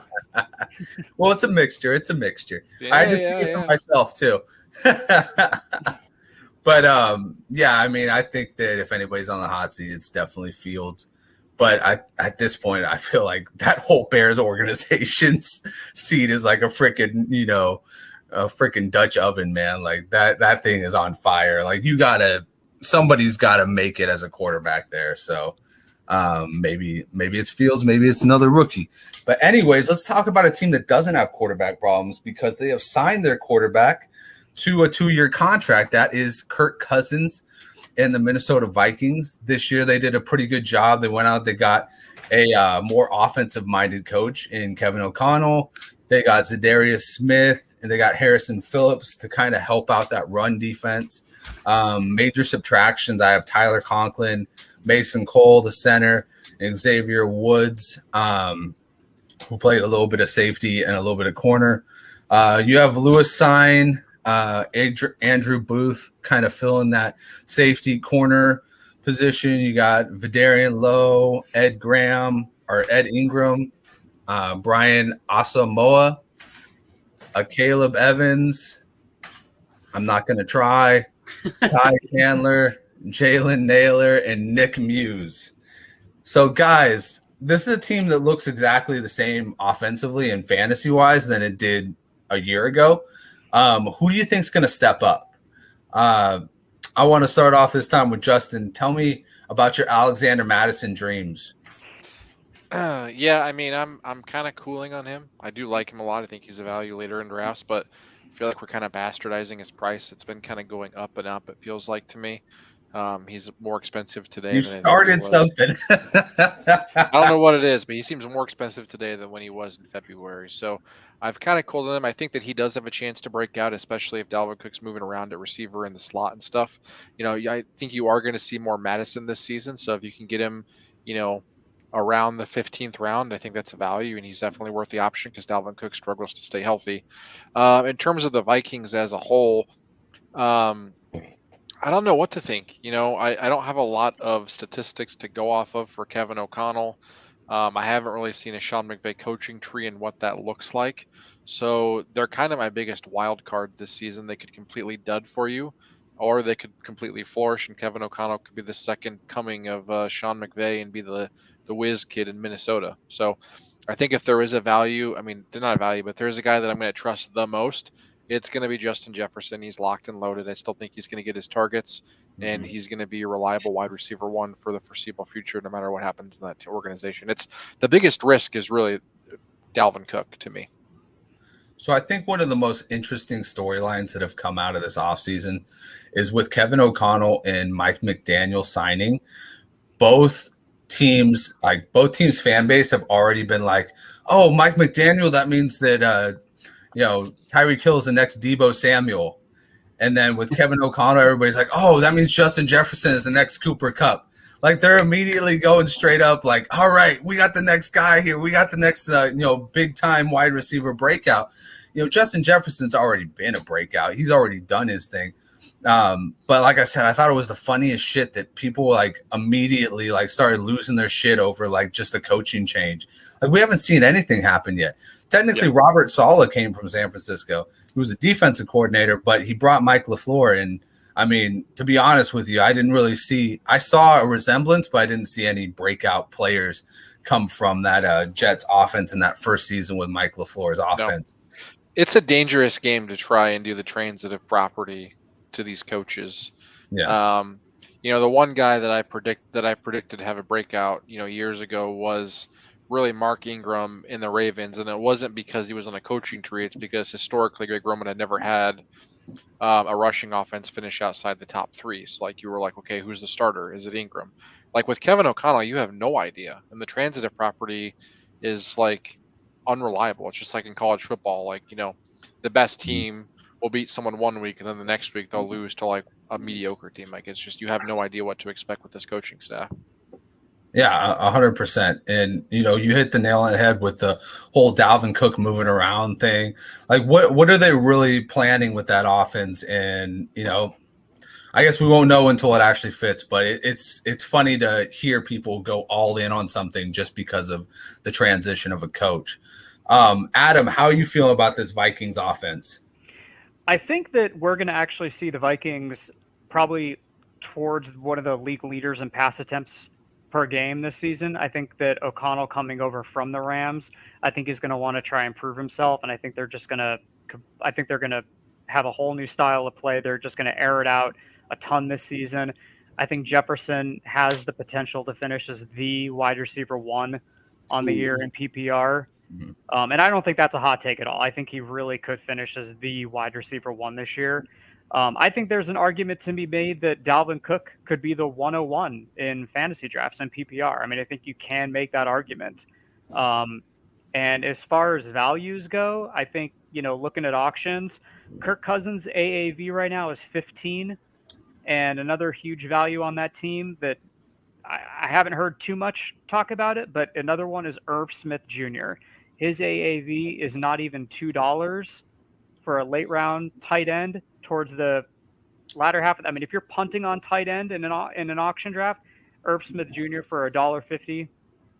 Well, it's a mixture. It's a mixture. Yeah, I had to see it for myself too. But yeah, I mean, I think that if anybody's on the hot seat, it's definitely Fields. But at this point, I feel like that whole Bears organization's seat is like a freaking, a freaking Dutch oven, man. Like that thing is on fire. Like somebody's gotta make it as a quarterback there. So maybe it's Fields, maybe it's another rookie. But anyways, let's talk about a team that doesn't have quarterback problems because they have signed their quarterback to a 2-year contract. That is Kirk Cousins and the Minnesota Vikings. This year they did a pretty good job. They went out, they got a more offensive-minded coach in Kevin O'Connell. They got Zadarius Smith, and they got Harrison Phillips to kind of help out that run defense. Major subtractions, I have Tyler Conklin, Mason Cole, the center, and Xavier Woods, who played a little bit of safety and a little bit of corner. You have Lewis Sign, Andrew Booth kind of filling that safety corner position. You got Vidarian Lowe, Ed Ingram, Brian Asamoah, Caleb Evans. I'm not going to try. Ty Chandler, Jalen Naylor, and Nick Muse. So, guys, this is a team that looks exactly the same offensively and fantasy-wise than it did a year ago. Who do you think is going to step up? I want to start off this time with Justin. Tell me about your Alexander Madison dreams. Yeah, I mean, I'm kind of cooling on him. I do like him a lot. I think he's a value later in drafts, but I feel like we're kind of bastardizing his price. It's been kind of going up and up, it feels like to me. He's more expensive today. You started something. I don't know what it is, but he seems more expensive today than when he was in February. So I've kind of cooled on him. I think that he does have a chance to break out, especially if Dalvin Cook's moving around at receiver in the slot and stuff. I think you are going to see more Madison this season. So if you can get him, around the 15th round, I think that's a value, and he's definitely worth the option because Dalvin Cook struggles to stay healthy. In terms of the Vikings as a whole, I don't know what to think. I don't have a lot of statistics to go off of for Kevin O'Connell. I haven't really seen a Sean McVay coaching tree and what that looks like. So they're kind of my biggest wild card this season. They could completely dud for you, or they could completely flourish, and Kevin O'Connell could be the second coming of Sean McVay and be the whiz kid in Minnesota. So I think if there is a value, I mean, they're not a value, but there's a guy that I'm going to trust the most, it's going to be Justin Jefferson. He's locked and loaded. I still think he's going to get his targets, and he's going to be a reliable wide receiver one for the foreseeable future, no matter what happens in that organization. It's the biggest risk is really Dalvin Cook to me. So I think one of the most interesting storylines that have come out of this offseason is with Kevin O'Connell and Mike McDaniel signing. Both teams' fan base have already been like, oh, Mike McDaniel, that means that Tyreek Hill is the next Deebo Samuel. And then with Kevin O'Connell, everybody's like, oh, that means Justin Jefferson is the next Cooper Kupp. Like, they're immediately going straight up like, all right, we got the next guy here. We got the next, big-time wide receiver breakout. Justin Jefferson's already been a breakout. He's already done his thing. But like I said, I thought it was the funniest shit that people immediately started losing their shit over just the coaching change. Like, we haven't seen anything happen yet. Technically, Robert Saleh came from San Francisco. He was a defensive coordinator, but he brought Mike LaFleur. And I mean, to be honest with you, I saw a resemblance, but I didn't see any breakout players come from that Jets offense in that first season with Mike LaFleur's offense. No. It's a dangerous game to try and do the transitive property to these coaches. Yeah. The one guy that I predicted to have a breakout, years ago was really Mark Ingram in the Ravens, and it wasn't because he was on a coaching tree. It's because historically Greg Roman had never had a rushing offense finish outside the top three. So you were like, okay, who's the starter? Is it Ingram? With Kevin O'Connell, you have no idea, and the transitive property is unreliable. It's just like in college football, the best team will beat someone one week, and then the next week they'll lose to a mediocre team. It's just, you have no idea what to expect with this coaching staff. Yeah, 100%. And, you hit the nail on the head with the whole Dalvin Cook moving around thing. What are they really planning with that offense? And, I guess we won't know until it actually fits, but it's funny to hear people go all in on something just because of the transition of a coach. Adam, how are you feeling about this Vikings offense? I think that we're going to actually see the Vikings probably towards one of the league leaders in pass attempts per game this season. I think that O'Connell coming over from the Rams, I think he's going to want to try and prove himself, and I think they're just going to have a whole new style of play. They're just going to air it out a ton this season. I think Jefferson has the potential to finish as the wide receiver one on the year in PPR. Mhm. And I don't think that's a hot take at all. I think he really could finish as the wide receiver one this year. I think there's an argument to be made that Dalvin Cook could be the 101 in fantasy drafts and PPR. I mean, I think you can make that argument. And as far as values go, I think, looking at auctions, Kirk Cousins' AAV right now is 15. And another huge value on that team that I haven't heard too much talk about it, but another one is Irv Smith Jr. His AAV is not even $2 for a late round tight end towards the latter half. I mean, if you're punting on tight end in an auction draft, Irv Smith Jr. for $1.50,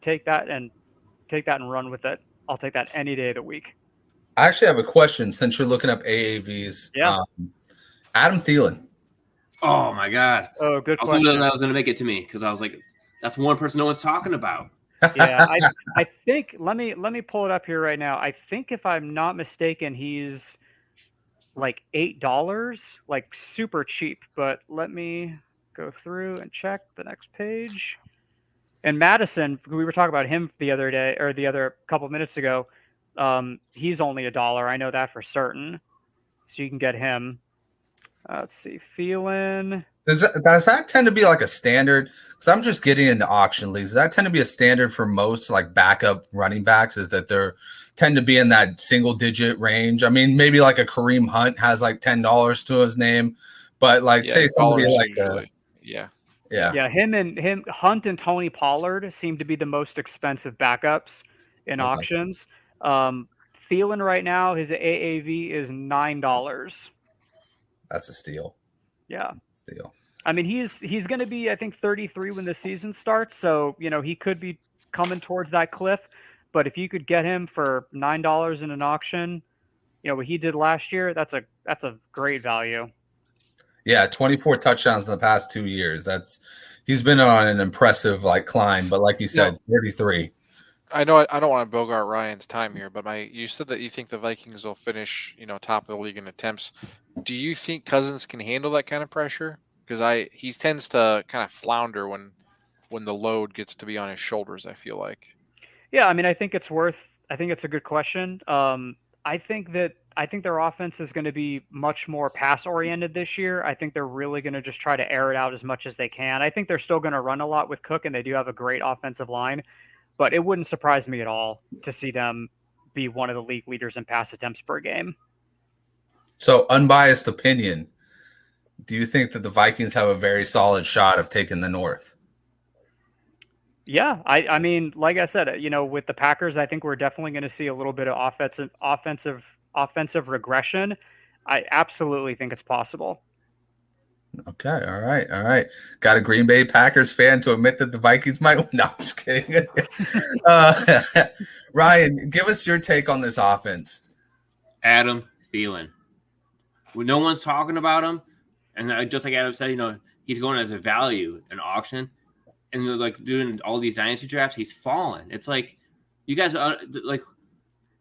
take that and run with it. I'll take that any day of the week. I actually have a question since you're looking up AAVs. Yeah. Adam Thielen. Oh my God. Oh, good I was question. hoping that was going to make it to me because I was like, that's one person no one's talking about. Yeah, I think let me pull it up here right now. I think if I'm not mistaken, he's like $8, like super cheap. But let me go through and check the next page. And Madison, we were talking about him the other day or the other couple minutes ago. He's only $1. I know that for certain. So you can get him. Let's see, Thielen. Does that tend to be like a standard? Because I'm just getting into auction leagues. Does that tend to be a standard for most like backup running backs? Is that they're tend to be in that single digit range? I mean, maybe like a Kareem Hunt has like $10 to his name, but like say somebody like him Hunt and Tony Pollard seem to be the most expensive backups in auctions. Thielen right now, his AAV is $9. That's a steal. Yeah. Steal. I mean, he's going to be, I think, 33 when the season starts. So, he could be coming towards that cliff. But if you could get him for $9 in an auction, what he did last year, that's a great value. Yeah, 24 touchdowns in the past 2 years. He's been on an impressive climb. But like you said, 33. I know I don't want to bogart Ryan's time here, but you said that you think the Vikings will finish, top of the league in attempts. Do you think Cousins can handle that kind of pressure? Because he tends to kind of flounder when the load gets to be on his shoulders, I feel like. Yeah, I mean, I think it's a good question. I think their offense is going to be much more pass oriented this year. I think they're really going to just try to air it out as much as they can. I think they're still going to run a lot with Cook, and they do have a great offensive line. But it wouldn't surprise me at all to see them be one of the league leaders in pass attempts per game. So, unbiased opinion, do you think that the Vikings have a very solid shot of taking the North? Yeah, I mean, like I said, with the Packers, I think we're definitely going to see a little bit of offensive regression. I absolutely think it's possible. Okay, all right. Got a Green Bay Packers fan to admit that the Vikings might win. No, I'm just kidding. Ryan, give us your take on this offense. Adam Thielen. When no one's talking about him, and just like Adam said, he's going as a value in auction, and they're like doing all these dynasty drafts. He's fallen. It's like you guys are like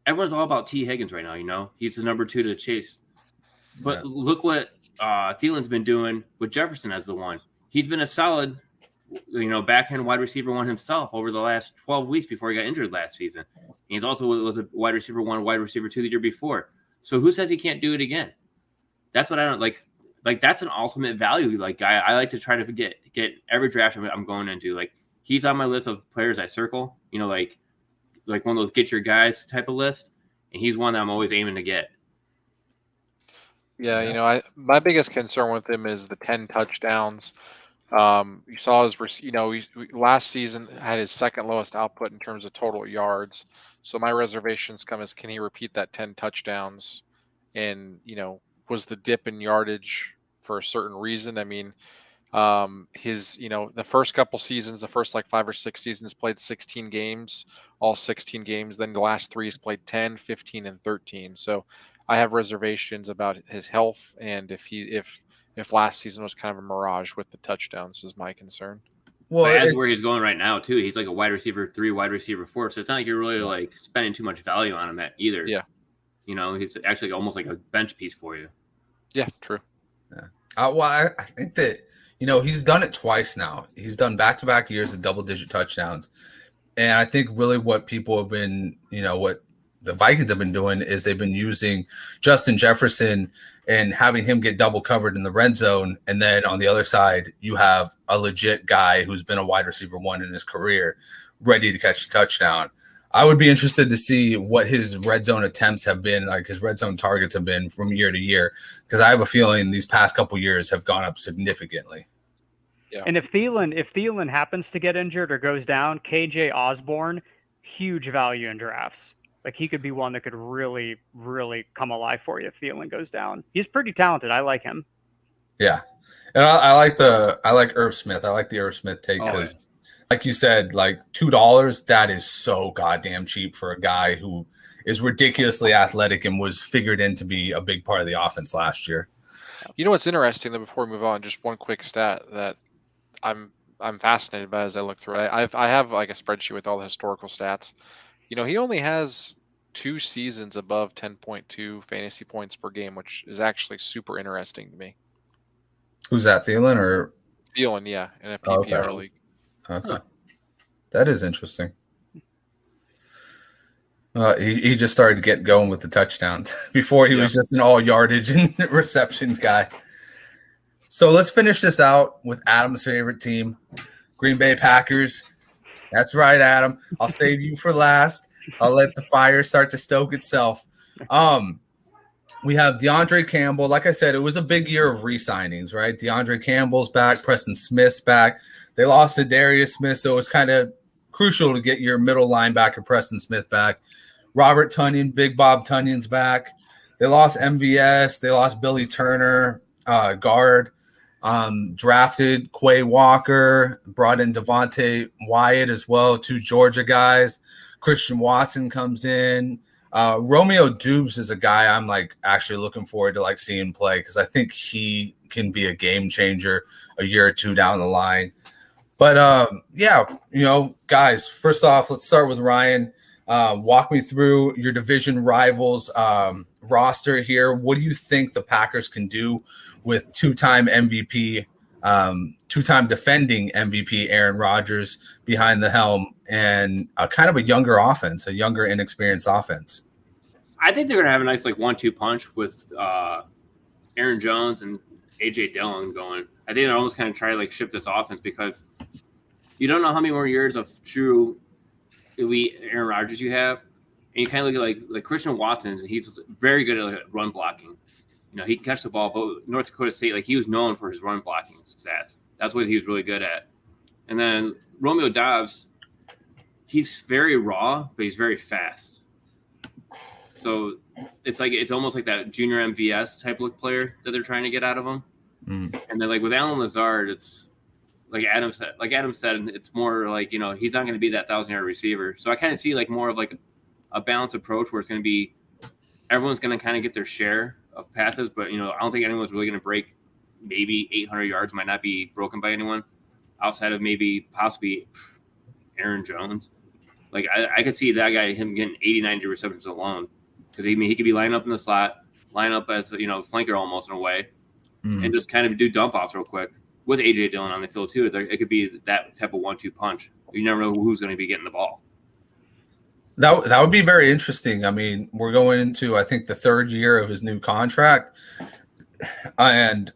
everyone's all about T. Higgins right now. He's the number 2 to chase. But look what Thielen's been doing with Jefferson as the one. He's been a solid, backhand wide receiver one himself over the last 12 weeks before he got injured last season. And he's also was a wide receiver 1, wide receiver 2 the year before. So who says he can't do it again? That's what I don't like. Like that's an ultimate value. Like I like to try to get every draft I'm going into. Like he's on my list of players I circle. Like one of those get your guys type of list, and he's one that I'm always aiming to get. Yeah, my biggest concern with him is the 10 touchdowns. You saw his, last season had his second lowest output in terms of total yards. So my reservations come as can he repeat that 10 touchdowns? And was the dip in yardage for a certain reason. I mean, his, the first couple seasons, the first like 5 or 6 seasons, played 16 games, all 16 games. Then the last 3 he's played 10, 15, and 13. So I have reservations about his health, and if last season was kind of a mirage with the touchdowns is my concern. Well, as where he's going right now too, he's like a wide receiver 3, wide receiver 4. So it's not like you're really like spending too much value on him either. Yeah. He's actually almost like a bench piece for you. Yeah, true. Yeah. Well, I think that, he's done it twice now. He's done back-to-back years of double-digit touchdowns. And I think really what people have been, what the Vikings have been doing is they've been using Justin Jefferson and having him get double covered in the red zone. And then on the other side, you have a legit guy who's been a wide receiver 1 in his career ready to catch a touchdown. I would be interested to see what his red zone attempts have been, like his red zone targets have been from year to year, because I have a feeling these past couple years have gone up significantly. Yeah. And if Thielen happens to get injured or goes down, KJ Osborne, huge value in drafts. Like he could be one that could really, really come alive for you if Thielen goes down. He's pretty talented. I like him. Yeah, and I like Irv Smith. I like the Irv Smith take because. Oh, yeah. Like you said, like $2, that is so goddamn cheap for a guy who is ridiculously athletic and was figured in to be a big part of the offense last year. You know what's interesting, though, before we move on, just one quick stat that I'm fascinated by as I look through it. I have like a spreadsheet with all the historical stats. He only has 2 seasons above 10.2 fantasy points per game, which is actually super interesting to me. Who's that, Thielen or? Thielen, yeah, in a PPR league. Okay, huh. That is interesting. He just started to get going with the touchdowns. Before he was just an all yardage and reception guy. So let's finish this out with Adam's favorite team, Green Bay Packers. That's right, Adam. I'll save you for last. I'll let the fire start to stoke itself. We have DeAndre Campbell. Like I said, it was a big year of re-signings, right? DeAndre Campbell's back. Preston Smith's back. They lost to Darius Smith, so it's kind of crucial to get your middle linebacker, Preston Smith, back. Robert Tonyan, Big Bob Tunion's back. They lost MVS. They lost Billy Turner, guard. Drafted Quay Walker. Brought in Devontae Wyatt as well, 2 Georgia guys. Christian Watson comes in. Romeo Dubes is a guy I'm actually looking forward to seeing play because I think he can be a game changer a year or 2 down the line. But guys, first off, let's start with Ryan. Walk me through your division rivals roster here. What do you think the Packers can do with 2-time MVP, 2-time defending MVP Aaron Rodgers behind the helm and kind of a younger offense, a younger, inexperienced offense? I think they're going to have a nice 1-2 punch with Aaron Jones and A.J. Dillon going. I think they're almost kind of trying to shift this offense because you don't know how many more years of true elite Aaron Rodgers you have. And you kind of look at like Christian Watson, he's very good at run blocking. He can catch the ball, but North Dakota State, he was known for his run blocking stats. That's what he was really good at. And then Romeo Doubs, he's very raw, but he's very fast. So it's almost like that junior MVS type look player that they're trying to get out of him. Mm. And then with Allen Lazard, it's like Adam said, it's more he's not going to be that 1,000-yard receiver. So I kind of see more of a balanced approach where it's going to be everyone's going to kind of get their share of passes, but I don't think anyone's really going to break. Maybe 800 yards might not be broken by anyone outside of possibly Aaron Jones. I could see that guy, him getting 80, 90 receptions alone. Because he could be lining up in the slot, line up as flanker almost in a way, and just kind of do dump offs real quick with A.J. Dillon on the field too. It could be that type of 1-2 punch. You never know who's going to be getting the ball. That would be very interesting. I mean, we're going into, I think, the 3rd year of his new contract, and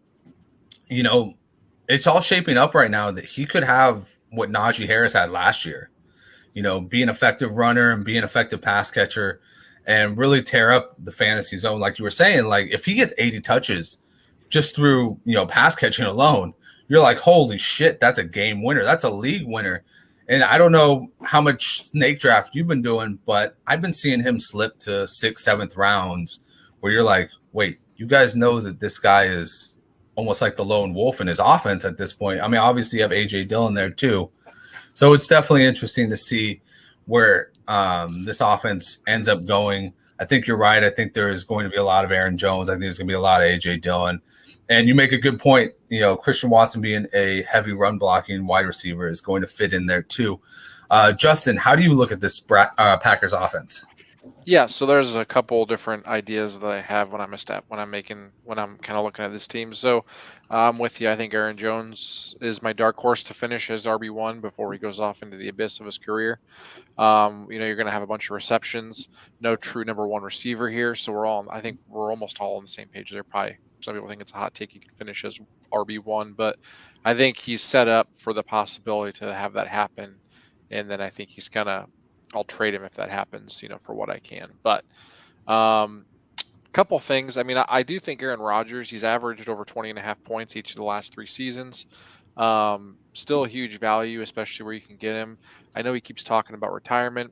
it's all shaping up right now that he could have what Najee Harris had last year. Be an effective runner and be an effective pass catcher. And really tear up the fantasy zone. Like you were saying, if he gets 80 touches just through, pass catching alone, you're like, holy shit, that's a game winner. That's a league winner. And I don't know how much snake draft you've been doing, but I've been seeing him slip to 6th, 7th rounds where you're like, wait, you guys know that this guy is almost like the lone wolf in his offense at this point. I mean, obviously you have AJ Dillon there too, so it's definitely interesting to see where this offense ends up going. I think you're right. I think there is going to be a lot of Aaron Jones. I think there's going to be a lot of AJ Dillon. And you make a good point. You know, Christian Watson being a heavy run blocking wide receiver is going to fit in there too. Justin, how do you look at this Packers offense? Yeah, so there's a couple different ideas that I have when I'm kind of looking at this team. So I'm with you. I think Aaron Jones is my dark horse to finish as RB1 before he goes off into the abyss of his career. You're going to have a bunch of receptions, no true number one receiver here. So I think we're almost all on the same page there. Probably some people think it's a hot take he could finish as RB1, but I think he's set up for the possibility to have that happen. And then I think I'll trade him if that happens, for what I can. But couple things. I mean, I do think Aaron Rodgers, he's averaged over 20.5 points each of the last 3 seasons. Still a huge value, especially where you can get him. I know he keeps talking about retirement.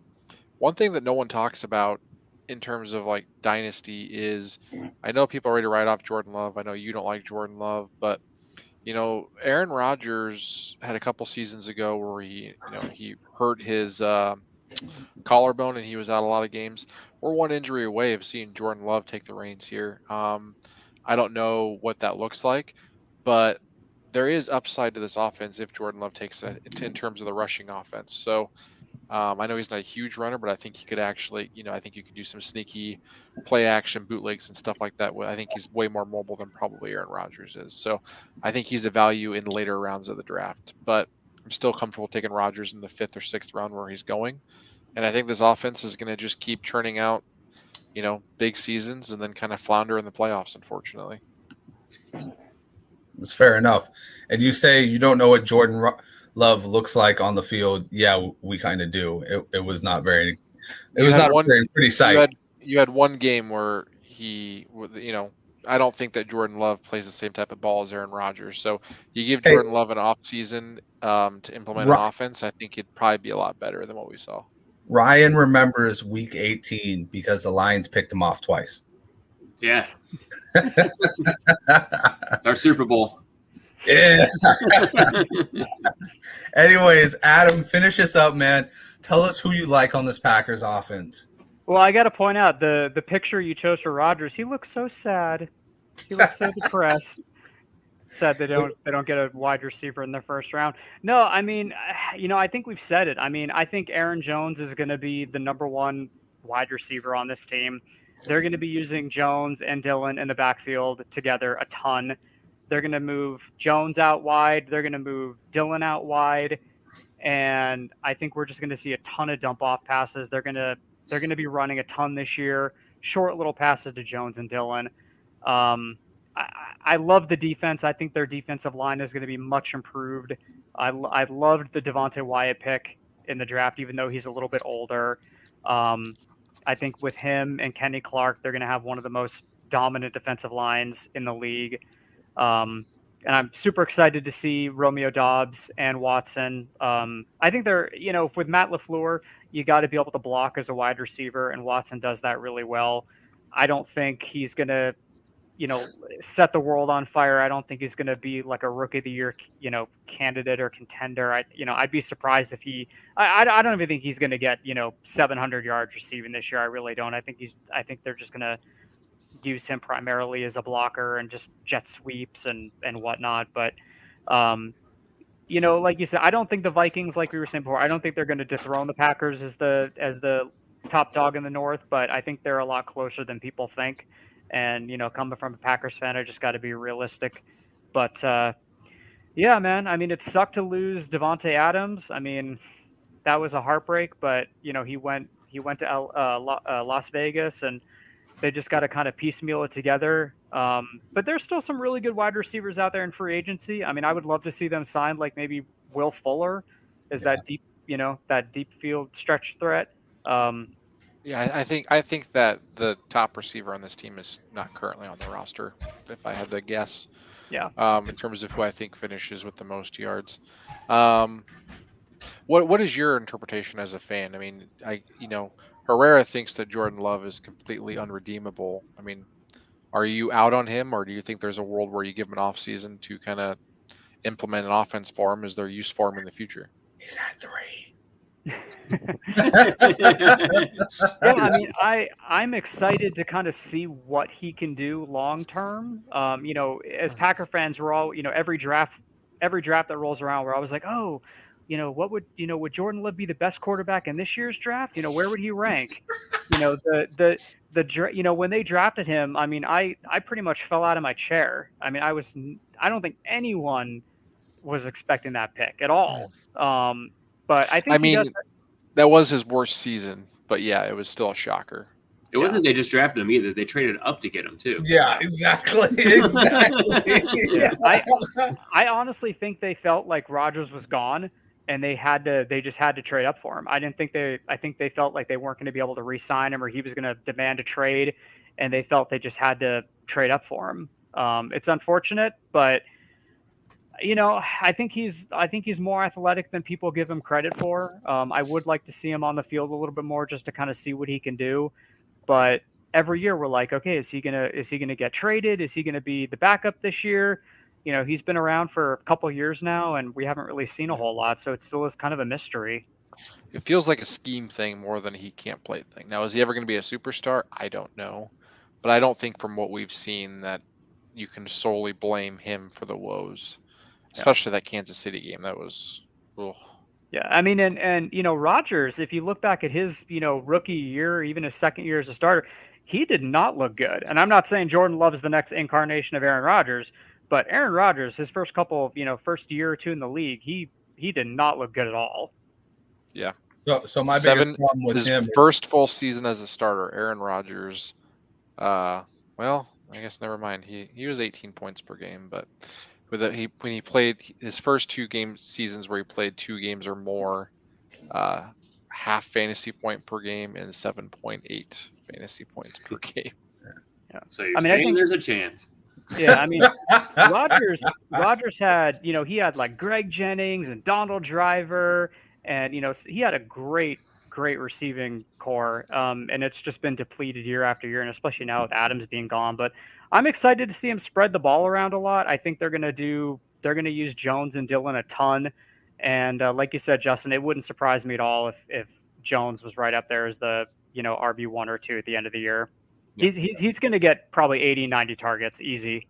One thing that no one talks about in terms of like dynasty is, I know people are ready to write off Jordan Love. I know you don't like Jordan Love, but Aaron Rodgers had a couple seasons ago where he hurt his collarbone and he was out a lot of games. We're one injury away of seeing Jordan Love take the reins here. I don't know what that looks like, but there is upside to this offense if Jordan Love takes it in terms of the rushing offense. So I know he's not a huge runner, but I think he could actually, I think you could do some sneaky play action bootlegs and stuff like that. I think he's way more mobile than probably Aaron Rodgers is. So I think he's a value in later rounds of the draft, but I'm still comfortable taking Rodgers in the 5th or 6th round where he's going. And I think this offense is going to just keep churning out, big seasons and then kind of flounder in the playoffs, unfortunately. It's fair enough. And you say you don't know what Jordan Love looks like on the field. Yeah, we kind of do. It was not very. It was not a very pretty sight. You had one game where I don't think that Jordan Love plays the same type of ball as Aaron Rodgers. So you give Jordan Love an off season to implement an offense, I think it'd probably be a lot better than what we saw. Ryan remembers week 18 because the Lions picked him off twice. Yeah. It's our Super Bowl. Yeah. Anyways, Adam, finish us up, man. Tell us who you like on this Packers offense. Well, I got to point out the picture you chose for Rodgers. He looks so sad. He looks so depressed. Sad they don't get a wide receiver in the first round. No, I mean, I think we've said it. I mean, I think Aaron Jones is going to be the number one wide receiver on this team. They're going to be using Jones and Dillon in the backfield together a ton. They're going to move Jones out wide. They're going to move Dillon out wide. And I think we're just going to see a ton of dump off passes. They're going to be running a ton this year. Short little passes to Jones and Dillon. I love the defense. I think their defensive line is going to be much improved. I loved the Devontae Wyatt pick in the draft, even though he's a little bit older. I think with him and Kenny Clark, they're going to have one of the most dominant defensive lines in the league. And I'm super excited to see Romeo Doubs and Watson. I think they're, with Matt LaFleur, you got to be able to block as a wide receiver, and Watson does that really well. I don't think he's going to, set the world on fire. I don't think he's going to be like a rookie of the year, candidate or contender. I'd be surprised if I don't even think he's going to get, 700 yards receiving this year. I really don't. I think they're just going to use him primarily as a blocker and just jet sweeps and whatnot. But, like you said, I don't think the Vikings, like we were saying before, I don't think they're going to dethrone the Packers as the top dog in the North, but I think they're a lot closer than people think. And, coming from a Packers fan, I just got to be realistic. But, yeah, man, I mean, it sucked to lose Devontae Adams. I mean, that was a heartbreak, but, he went to Las Vegas, and they just got to kind of piecemeal it together. But there's still some really good wide receivers out there in free agency. I mean, I would love to see them signed, like maybe Will Fuller is that deep, that deep field stretch threat. Yeah, I think that the top receiver on this team is not currently on the roster, if I had to guess. Yeah. In terms of who I think finishes with the most yards. What is your interpretation as a fan? I mean, Herrera thinks that Jordan Love is completely unredeemable. I mean, Are you out on him, or do you think there's a world where you give him an off season to kind of implement an offense for him? Is there use for him in the future? He's at 3. Yeah, I mean, I'm excited to kind of see what he can do long term. You know, as Packer fans, we're all, you know, every draft that rolls around, we're always like, oh, you know, would Jordan Love be the best quarterback in this year's draft? You know, where would he rank? You know, you know, when they drafted him, I mean, I pretty much fell out of my chair. I mean, I don't think anyone was expecting that pick at all. But I think I mean, that was his worst season, but yeah, it was still a shocker. It wasn't they just drafted him either. They traded up to get him too. Yeah, exactly. Exactly. Yeah. I honestly think they felt like Rodgers was gone and they just had to trade up for him. I think they felt like they weren't going to be able to re-sign him or he was going to demand a trade, and they felt they just had to trade up for him. It's unfortunate, but you know, I think he's more athletic than people give him credit for. I would like to see him on the field a little bit more just to kind of see what he can do. But every year we're like, okay, is he gonna get traded? Is he gonna be the backup this year? You know, he's been around for a couple of years now, and we haven't really seen a whole lot, so it still is kind of a mystery. It feels like a scheme thing more than he can't play thing. Now, is he ever going to be a superstar? I don't know, but I don't think from what we've seen that you can solely blame him for the woes. Especially that Kansas City game. That was, ugh. Yeah, I mean, and you know, Rodgers, if you look back at his, you know, rookie year, even his second year as a starter, he did not look good. And I'm not saying Jordan Love is the next incarnation of Aaron Rodgers, but Aaron Rodgers, his first year or two in the league, he did not look good at all. Yeah. So my biggest problem with him is first full season as a starter, Aaron Rodgers. Well, I guess never mind. He was 18 points per game, but when he played his first 2 game seasons where he played 2 games or more, half fantasy point per game and 7.8 fantasy points per game. Yeah. So you're saying there's a chance. Yeah, I mean, Rodgers had, you know, he had like Greg Jennings and Donald Driver, and you know, he had a great receiving core, and it's just been depleted year after year, and especially now with Adams being gone. But I'm excited to see him spread the ball around a lot. I think they're gonna use Jones and Dillon a ton, and like you said, Justin, it wouldn't surprise me at all if Jones was right up there as the, you know, RB1 or 2 at the end of the year. Yeah. He's going to get probably 80, 90 targets easy.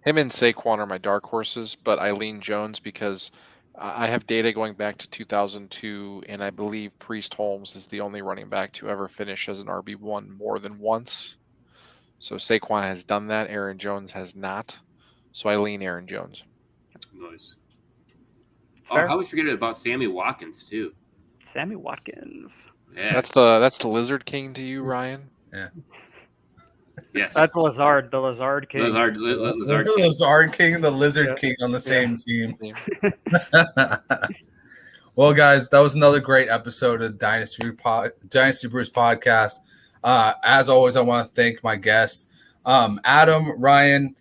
Him and Saquon are my dark horses, but I lean Jones because I have data going back to 2002, and I believe Priest Holmes is the only running back to ever finish as an RB1 more than once. So Saquon has done that. Aaron Jones has not. So I lean Aaron Jones. Nice. Oh, how we forget about Sammy Watkins too? Sammy Watkins. Yeah. That's the Lizard King to you, Ryan? Yeah. Yes. That's Lazard, the Lizard King. Lizard King, the Lizard King on the same team. Well, guys, that was another great episode of Dynasty Brews podcast. As always, I want to thank my guests, Adam, Ryan.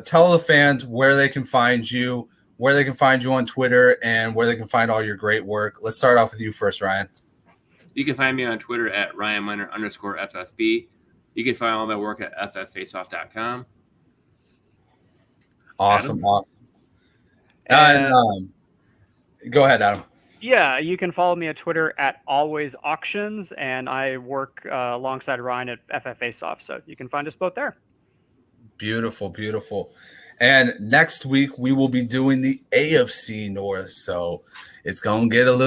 Tell the fans where they can find you, on Twitter, and where they can find all your great work. Let's start off with you first, Ryan. You can find me on Twitter at RyanMiner_FFB. You can find all my work at fffaceoff.com. Awesome. And go ahead, Adam. Yeah, you can follow me on Twitter at alwaysauctions, and I work alongside Ryan at FFfaceoff, so you can find us both there. Beautiful, beautiful. And next week we will be doing the AFC North, so it's going to get a little